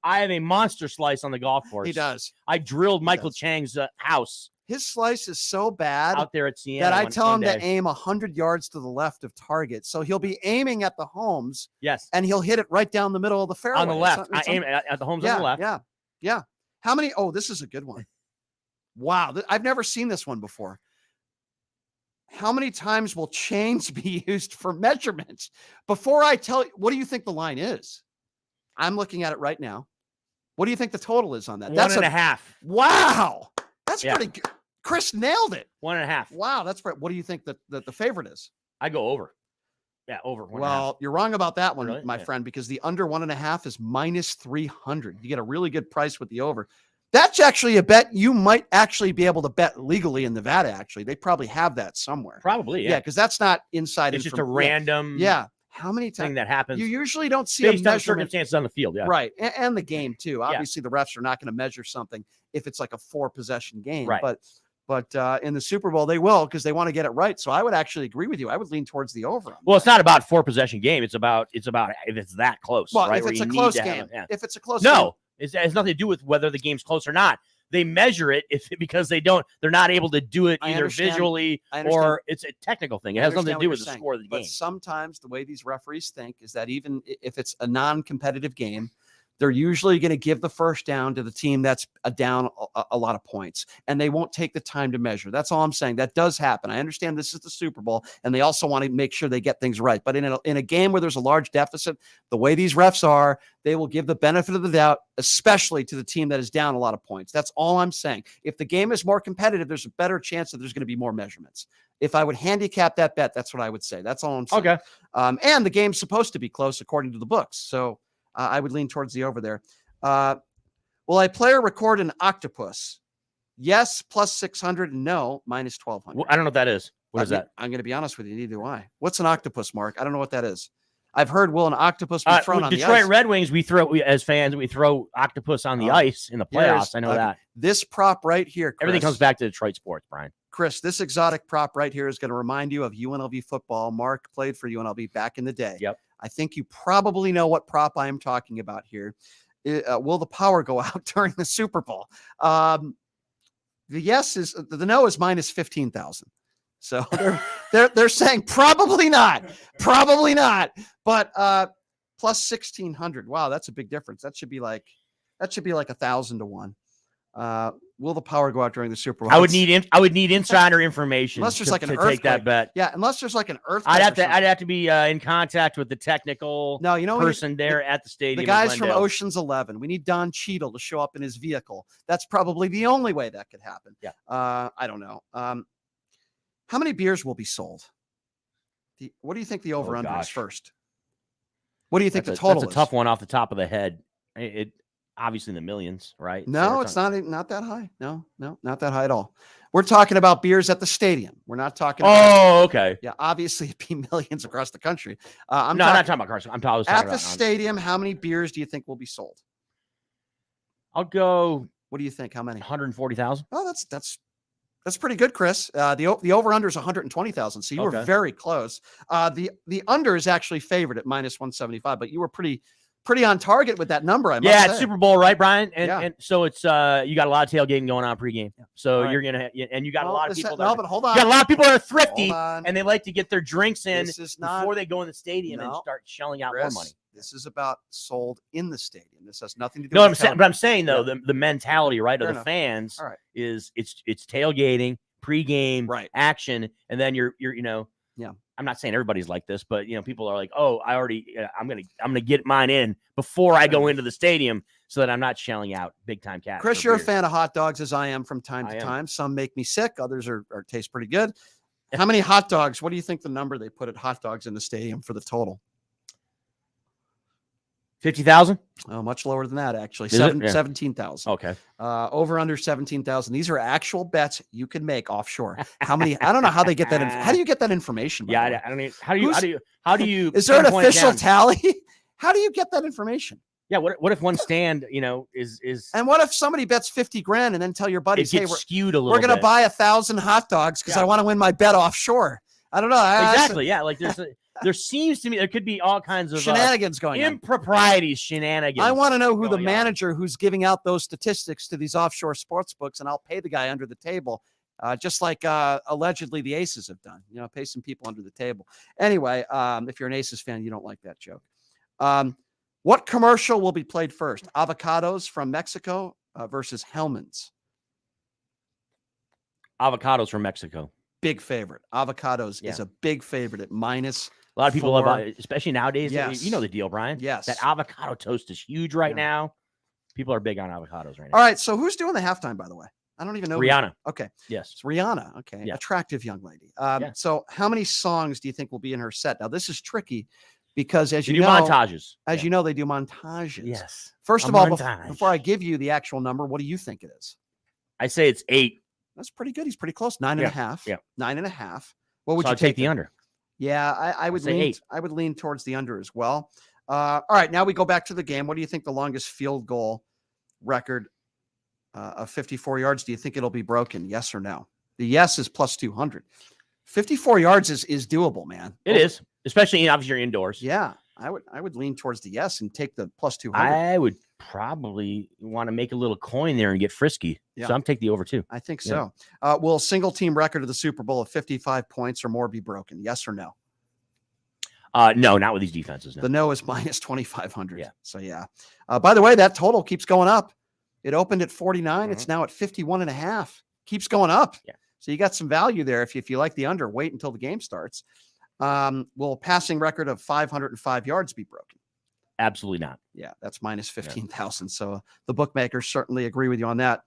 I have a monster slice on the golf course. He does. I drilled Michael Chang's house. His slice is so bad out there at Siena that I tell him to aim 100 yards to the left of target. So he'll be aiming at the homes. Yes. And he'll hit it right down the middle of the fairway. On the left. I aim at the homes on the left. Yeah. Yeah. How many? Oh, this is a good one. Wow. I've never seen this one before. How many times will chains be used for measurements? Before I tell you, what do you think the line is? I'm looking at it right now. What do you think the total is on that? That's 1.5. Wow. That's pretty good. Chris nailed it. 1.5. Wow. That's right. What do you think that the favorite is? I go over. Yeah, over. 1.5. Well, you're wrong about that one, really? my friend, because the under 1.5 is minus 300. You get a really good price with the over. That's actually a bet you might actually be able to bet legally in Nevada. Actually, they probably have that somewhere. Probably, yeah. Yeah, because that's not inside. It's just a random. Yeah. How many thing times that happens? You usually don't see based a on measurement. circumstances on the field. Yeah. Right, and the game too. Obviously, the refs are not going to measure something if it's like a 4-possession game. Right. But in the Super Bowl, they will, because they want to get it right. So I would actually agree with you. I would lean towards the over. Well, it's not about 4-possession game. It's about if it's that close. Well, right? if it's a close game. If it's a close game. It has nothing to do with whether the game's close or not. They measure it because they're not able to do it either visually or it's a technical thing. It has nothing to do with the score of the game. But sometimes the way these referees think is that even if it's a non-competitive game, they're usually going to give the first down to the team that's down a lot of points, and they won't take the time to measure. That's all I'm saying. That does happen. I understand this is the Super Bowl, and they also want to make sure they get things right. But in a game where there's a large deficit, the way these refs are, they will give the benefit of the doubt, especially to the team that is down a lot of points. That's all I'm saying. If the game is more competitive, there's a better chance that there's going to be more measurements. If I would handicap that bet, that's what I would say. That's all I'm saying. Okay. And the game's supposed to be close according to the books. So I would lean towards the over there. Will a player record an octopus? Yes, plus 600. No, minus 1,200. Well, I don't know what that is. What is that? I'm going to be honest with you. Neither do I. What's an octopus, Mark? I don't know what that is. I've heard, will an octopus be thrown on the ice? Detroit Red Wings, as fans, we throw octopus on the ice in the playoffs. I know that. This prop right here, Chris, everything comes back to Detroit sports, Brian. Chris, this exotic prop right here is going to remind you of UNLV football. Mark played for UNLV back in the day. Yep. I think you probably know what prop I am talking about here. Will the power go out during the Super Bowl? The no is minus 15,000. So they're saying probably not, but plus 1,600. Wow, that's a big difference. That should be like 1,000 to 1. Will the power go out during the Super Bowl? I would need insider information unless there's like an to earthquake. Take that bet. Yeah, unless there's like an earthquake. I'd have to be in contact with the technical person there at the stadium. The guys from Ocean's 11. We need Don Cheadle to show up in his vehicle. That's probably the only way that could happen. Yeah. I don't know. How many beers will be sold? What do you think the over-under is first? What do you think the total is? That's a tough one off the top of the head. It obviously in the millions, right? No, so it's not that high. No, not that high at all. We're talking about beers at the stadium. We're not talking about, okay. Yeah, obviously it'd be millions across the country. I'm not talking about Carson. I'm talking at about the stadium. How many beers do you think will be sold? I'll go. What do you think? How many? 140,000. Oh, that's pretty good, Chris. The over under is 120,000. So you were very close. The under is actually favored at minus 175, but you were pretty on target with that number. I must say. It's Super Bowl, right, Brian? And so it's you got a lot of tailgating going on pregame. So you're gonna and you got a lot of people. But hold on. You got a lot of people that are thrifty and they like to get their drinks in before they go in the stadium and start shelling out more money. This is about sold in the stadium. This has nothing to do. No, with I'm saying though, the mentality, right, of the fans is it's tailgating, pregame, action, and then you're I'm not saying everybody's like this, but people are like, oh, I'm gonna get mine in before I go into the stadium so that I'm not shelling out big time cash. Chris, you're a fan of hot dogs as I am from time to time. Some make me sick, others are taste pretty good. How many hot dogs? What do you think the number they put at hot dogs in the stadium for the total? 50,000? Oh, much lower than that, actually. Is it? Yeah. 17,000. Okay. Over under 17,000. These are actual bets you can make offshore. How many? I don't know how they get that. How do you get that information? Yeah, I don't mean, how do you is there an pinpoint it official down? tally? How do you get that information? Yeah. What if one stand, is And what if somebody bets 50 grand and then tell your buddies, it hey, gets skewed a little we're going to bit. buy 1,000 hot dogs because I want to win my bet offshore. I don't know. Exactly. Yeah. Like there seems to me there could be all kinds of shenanigans going on. Improprieties, shenanigans. I want to know who the manager who's giving out those statistics to these offshore sports books, and I'll pay the guy under the table, just like allegedly the Aces have done. Pay some people under the table. Anyway, if you're an Aces fan, you don't like that joke. What commercial will be played first? Avocados from Mexico versus Hellman's. Avocados from Mexico. Big favorite. Avocados is a big favorite at minus. A lot of people 4. love, especially nowadays. Yes. You know the deal, Brian. Yes. That avocado toast is huge right now. People are big on avocados right now. All right. So who's doing the halftime, by the way? I don't even know. Rihanna. Okay. Yes. It's Rihanna. Okay. Yeah. Attractive young lady. So how many songs do you think will be in her set? Now, this is tricky because as They you do know, montages. As you know, they do montages. Yes. First A of all, montage. before I give you the actual number, what do you think it is? I say it's 8. That's pretty good. He's pretty close. 9.5. Yeah. 9.5. What would So you I'd take there? the under. Yeah, I would say lean. 8. I would lean towards the under as well. All right, now we go back to the game. What do you think the longest field goal record of 54 yards? Do you think it'll be broken? Yes or no? The yes is plus 200. 54 yards is doable, man. It is, especially obviously you're indoors. Yeah, I would lean towards the yes and take the plus 200. I would probably want to make a little coin there and get frisky. Yeah. So I'm taking the over too. I think so. Will a single team record of the Super Bowl of 55 points or more be broken? Yes or no? No, not with these defenses. No. The no is minus 2,500. Yeah. So yeah. By the way, that total keeps going up. It opened at 49. It's now at 51.5. Keeps going up. Yeah. So you got some value there. If you like the under, wait until the game starts. Will a passing record of 505 yards be broken? Absolutely not. Yeah, that's minus 15,000. So the bookmakers certainly agree with you on that.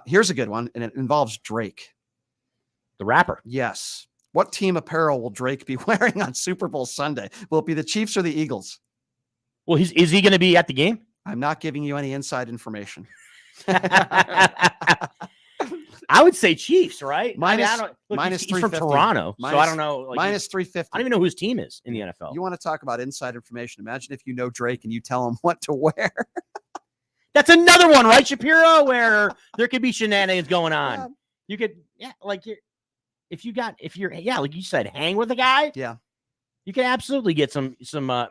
Here's a good one, and it involves Drake. The rapper. Yes. What team apparel will Drake be wearing on Super Bowl Sunday? Will it be the Chiefs or the Eagles? Well, is he going to be at the game? I'm not giving you any inside information. I would say Chiefs, right? Minus, I mean, minus he's from 350. Toronto, Minus, so I don't know. Minus 350. I don't even know who his team is in the NFL. You want to talk about inside information? Imagine if you know Drake and you tell him what to wear. That's another one, right, Shapiro? Where there could be shenanigans going on. Yeah. You could, like if you're, like you said, hang with a guy. Yeah. You can absolutely get some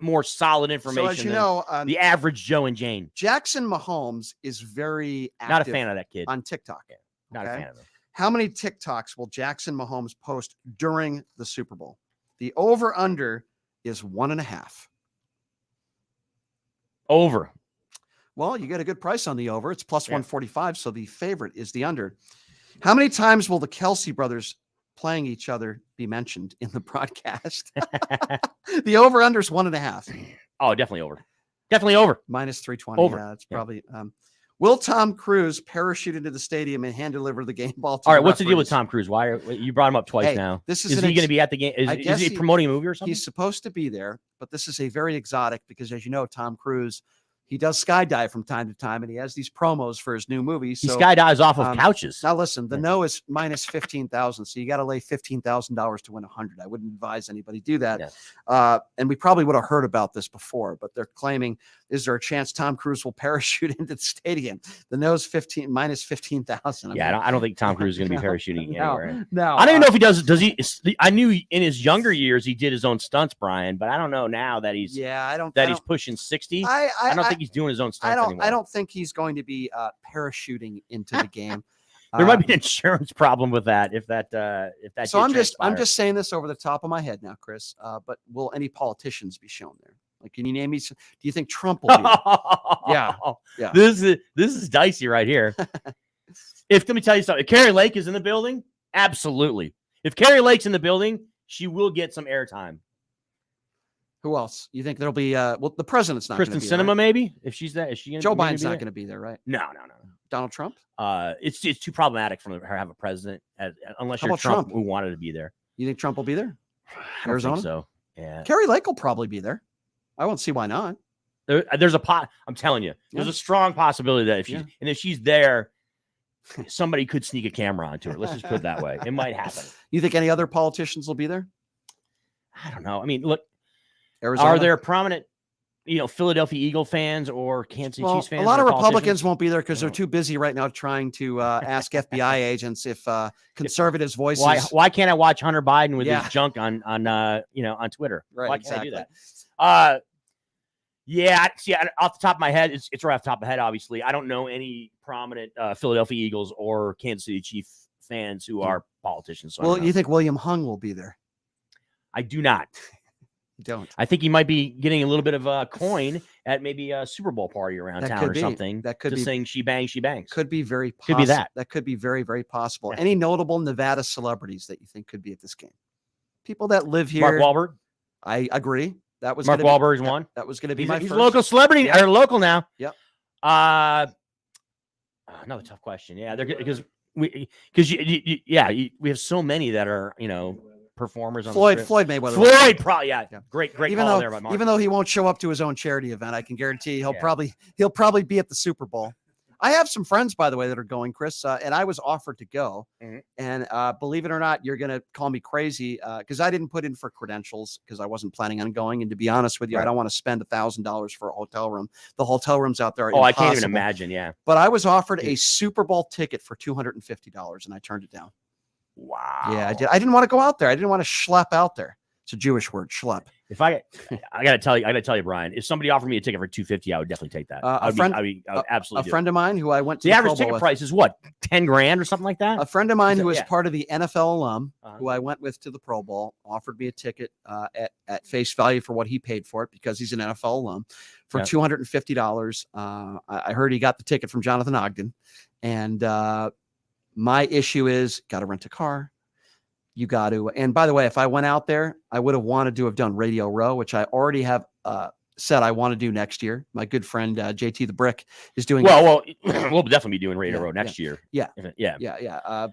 more solid information. So as you know, the average Joe and Jane. Jackson Mahomes is very active. Not a fan of that kid on TikTok. Not a fan of him. How many TikToks will Jackson Mahomes post during the Super Bowl? The over under is 1.5. Over. Well, you get a good price on the over. It's plus 145. So the favorite is the under. How many times will the Kelsey brothers playing each other be mentioned in the broadcast? The over under is 1.5. Oh, definitely over. Definitely over. Minus 320. Over. Yeah, it's probably. Will Tom Cruise parachute into the stadium and hand deliver the game ball to All right, the what's the deal with referees? Tom Cruise? Why you brought him up twice now? This is is he going to be at the game? Is he promoting a movie or something? He's supposed to be there, but this is a very exotic because, as you know, Tom Cruise, he does skydive from time to time, and he has these promos for his new movie. So, he skydives off of couches. Now, listen, the no is minus 15,000, so you got to lay $15,000 to win 100. I wouldn't advise anybody do that. Yes. And we probably would have heard about this before, but they're claiming, is there a chance Tom Cruise will parachute into the stadium? The no is minus 15,000. Yeah, I don't think Tom Cruise is going to be parachuting anywhere. No, I don't even know if he does. Does he? I knew in his younger years he did his own stunts, Brian, but I don't know now that he's he's pushing 60. I don't think he's doing his own stunts anymore. I don't think he's going to be parachuting into the game. There might be an insurance problem with that if that. So I'm just saying this over the top of my head now, Chris. But will any politicians be shown there? Like, can you name me? Do you think Trump will be there? Yeah. This is dicey right here. Let me tell you something. If Carrie Lake is in the building, absolutely. If Carrie Lake's in the building, she will get some airtime. Who else? You think there'll be? Well, the president's not. Kristen gonna be Sinema, there, right? maybe if she's there. Is she? Joe Biden's not going to be there, right? No. Donald Trump? It's too problematic for her to have a president unless How you're about Trump Trump? who wanted to be there. You think Trump will be there? I don't think so. Yeah. Kerry Lake will probably be there. I won't see why not. There's a pot. I'm telling you, there's a strong possibility that if she's there, somebody could sneak a camera onto her. Let's just put it that way. It might happen. You think any other politicians will be there? I don't know. I mean, look, Arizona? Are there prominent, Philadelphia Eagle fans or Kansas City Chiefs fans? A lot of Republicans won't be there because they're too busy right now trying to ask FBI agents if conservatives' voices. Why can't I watch Hunter Biden with his junk on Twitter? Right, why exactly. can't I do that? Yeah. See, off the top of my head, it's right off the top of my head. Obviously, I don't know any prominent Philadelphia Eagles or Kansas City Chief fans who are politicians. So you think William Hung will be there? I do not. You don't. I think he might be getting a little bit of a coin at maybe a Super Bowl party around town or something. That could just be saying "She Bangs, She Bangs." Could be very possible. Could be that. That could be very, very possible. Yeah. Any notable Nevada celebrities that you think could be at this game? People that live here. Mark Wahlberg. I agree. That was Mark Wahlberg's one. That was going to be he's a local celebrity or local now. Yep. Another tough question. Yeah, because we have so many that are performers. On Floyd Mayweather. Floyd, probably great even call though, there by Mark. Even though he won't show up to his own charity event, I can guarantee he'll probably be at the Super Bowl. I have some friends, by the way, that are going, Chris, and I was offered to go. Mm-hmm. And believe it or not, you're going to call me crazy because I didn't put in for credentials because I wasn't planning on going. And to be honest with you, I don't want to spend $1,000 for a hotel room. The hotel rooms out there are impossible. I can't even imagine. Yeah. But I was offered a Super Bowl ticket for $250, and I turned it down. Wow. Yeah, I did. I didn't want to go out there. I didn't want to schlep out there. It's a Jewish word, schlep. If I gotta tell you, Brian, if somebody offered me a ticket for $250, I would definitely take that. I would absolutely. A friend of mine who I went to the average ticket price is what, $10,000 or something like that. A friend of mine who is part of the NFL alum, who I went with to the Pro Bowl, offered me a ticket at face value for what he paid for it because he's an NFL alum for $250. I heard he got the ticket from Jonathan Ogden, and my issue is got to rent a car. You got to, and by the way, if I went out there, I would have wanted to have done Radio Row, which I already have said I want to do next year. My good friend JT the Brick is doing. Well, we'll definitely be doing Radio Row next year. Yeah.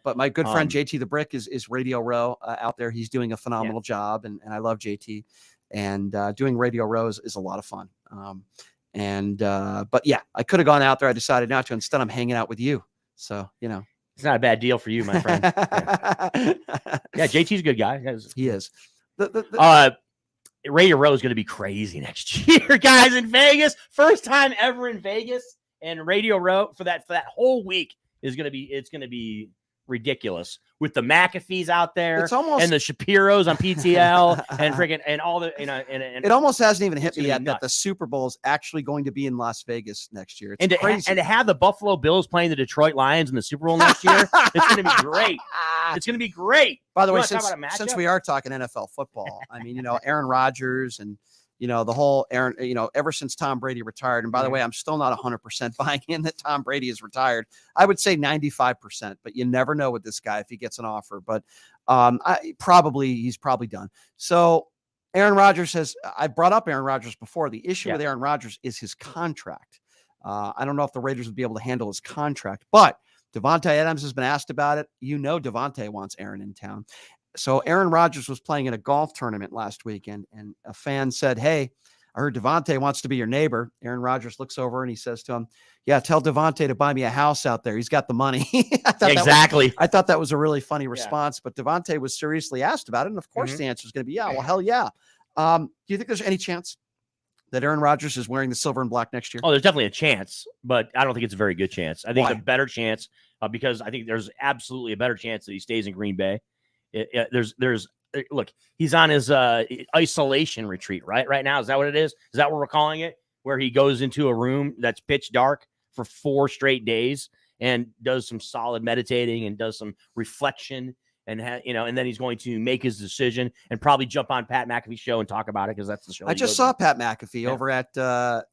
But my good friend JT the Brick is Radio Row out there. He's doing a phenomenal job, and I love JT. And doing Radio Row is a lot of fun. But yeah, I could have gone out there. I decided not to. Instead, I'm hanging out with you. So it's not a bad deal for you, my friend. Yeah, JT's a good guy. He is. Radio Row is going to be crazy next year, guys, in Vegas. First time ever in Vegas, and Radio Row for that whole week is going to be ridiculous with the McAfees out there. It's almost, and the Shapiros on PTL and freaking and all the and it almost hasn't even hit me yet that the Super Bowl is actually going to be in Las Vegas next year. It's crazy. And to have the Buffalo Bills playing the Detroit Lions in the Super Bowl next year, it's going to be great. It's going to be great. By the way, since we are talking NFL football, I mean, Aaron Rodgers and the whole Aaron, ever since Tom Brady retired. And by the way, I'm still not 100% buying in that Tom Brady is retired. I would say 95%, but you never know with this guy if he gets an offer. But he's probably done. So Aaron Rodgers says, I brought up Aaron Rodgers before. The issue with Aaron Rodgers is his contract. I don't know if the Raiders would be able to handle his contract, but Devontae Adams has been asked about it. Devontae wants Aaron in town. So Aaron Rodgers was playing in a golf tournament last weekend, and a fan said, "Hey, I heard Devontae wants to be your neighbor." Aaron Rodgers looks over and he says to him, "Yeah, tell Devontae to buy me a house out there. He's got the money." Exactly. I thought that was a really funny response, but Devontae was seriously asked about it, and of course the answer is going to be, "Yeah, well, hell yeah." Do you think there's any chance that Aaron Rodgers is wearing the silver and black next year? Oh, there's definitely a chance, but I don't think it's a very good chance. I think it's a better chance because I think there's absolutely a better chance that he stays in Green Bay. Look, he's on his isolation retreat right now. Is that what it is? Is that what we're calling it? Where he goes into a room that's pitch dark for 4 straight days and does some solid meditating and does some reflection and then he's going to make his decision and probably jump on Pat McAfee's show and talk about it because that's the show. I just saw Pat McAfee over at the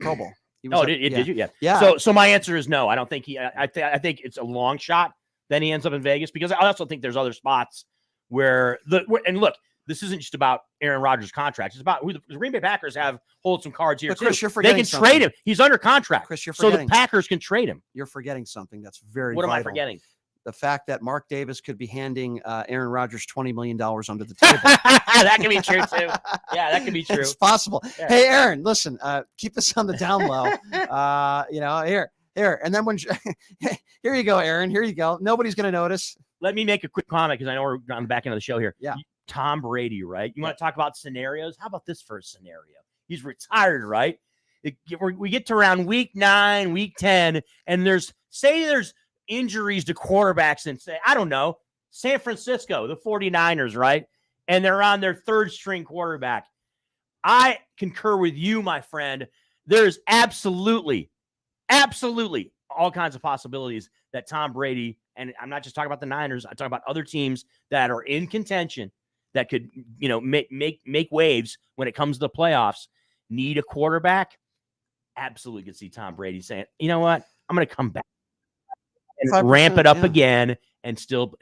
Pro Bowl. Did you? Yeah. So my answer is no. I don't think I think it's a long shot. Then he ends up in Vegas because I also think there's other spots where and look, this isn't just about Aaron Rodgers' contract. It's about who the Green Bay Packers hold some cards here. Chris, too. You're forgetting they can trade him. He's under contract. Chris, you're so forgetting. The Packers can trade him. You're forgetting something that's very What vital. am I forgetting? the fact that Mark Davis could be handing Aaron Rodgers $20 million under the table. That could be true too. Yeah, that could be true. It's possible. Yeah. Hey, Aaron, listen, keep us on the down low. Here. And then when here you go, Aaron. Here you go. Nobody's going to notice. Let me make a quick comment because I know we're on the back end of the show here. Yeah. Tom Brady, right? You want to talk about scenarios? How about this first scenario? He's retired, right? We get to around week 9, week 10, and there's injuries to quarterbacks and say, I don't know, San Francisco, the 49ers, right? And they're on their third string quarterback. I concur with you, my friend. There's absolutely all kinds of possibilities that Tom Brady, and I'm not just talking about the Niners, I'm talking about other teams that are in contention that could, make waves when it comes to the playoffs, need a quarterback. Absolutely could see Tom Brady saying, you know what? I'm going to come back and ramp it up again and still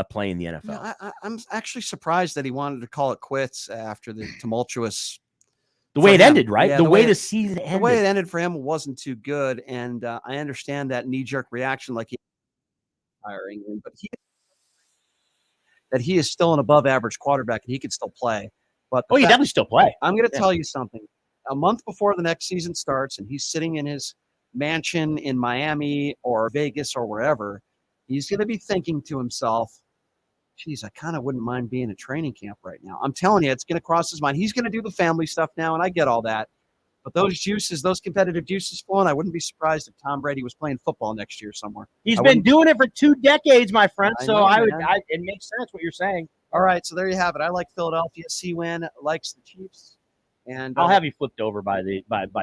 play in the NFL. Yeah, I'm actually surprised that he wanted to call it quits after the tumultuous. The way it ended, right? Yeah, the way the season ended. The way it ended for him wasn't too good, and I understand that knee-jerk reaction, like hiring him, but he is still an above-average quarterback, and he could still play. But he definitely still play. I'm going to tell you something. A month before the next season starts, and he's sitting in his mansion in Miami or Vegas or wherever, he's going to be thinking to himself, geez, I kind of wouldn't mind being in training camp right now. I'm telling you, it's going to cross his mind. He's going to do the family stuff now, and I get all that. But those competitive juices flowing, I wouldn't be surprised if Tom Brady was playing football next year somewhere. He's been doing it for 2 decades, my friend. It makes sense what you're saying. All right, so there you have it. I like Philadelphia. C-Win likes the Chiefs. And I'll have you flipped over by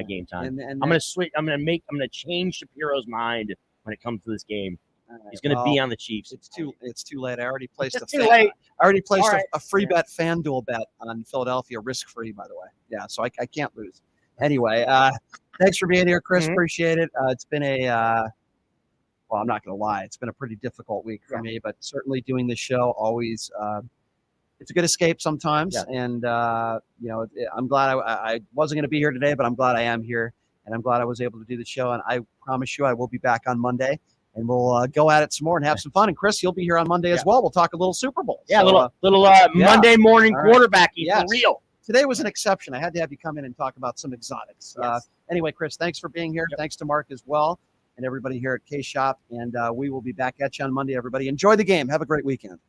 game time. I'm going to switch. I'm going to change Shapiro's mind when it comes to this game. Right, he's going to be on the Chiefs. It's too late. I already placed a free bet FanDuel bet on Philadelphia, risk-free, by the way. Yeah, so I can't lose. Anyway, thanks for being here, Chris. Appreciate it. It's been I'm not going to lie. It's been a pretty difficult week for me, but certainly doing this show always it's a good escape sometimes. Yeah. And, I'm glad I wasn't going to be here today, but I'm glad I am here, and I'm glad I was able to do the show. And I promise you I will be back on Monday, and we'll go at it some more and have some fun. And, Chris, you'll be here on Monday as well. We'll talk a little Super Bowl. Yeah, so, Monday morning quarterbacking for real. Today was an exception. I had to have you come in and talk about some exotics. Yes. Anyway, Chris, thanks for being here. Yep. Thanks to Mark as well and everybody here at K-Shop. And we will be back at you on Monday, everybody. Enjoy the game. Have a great weekend.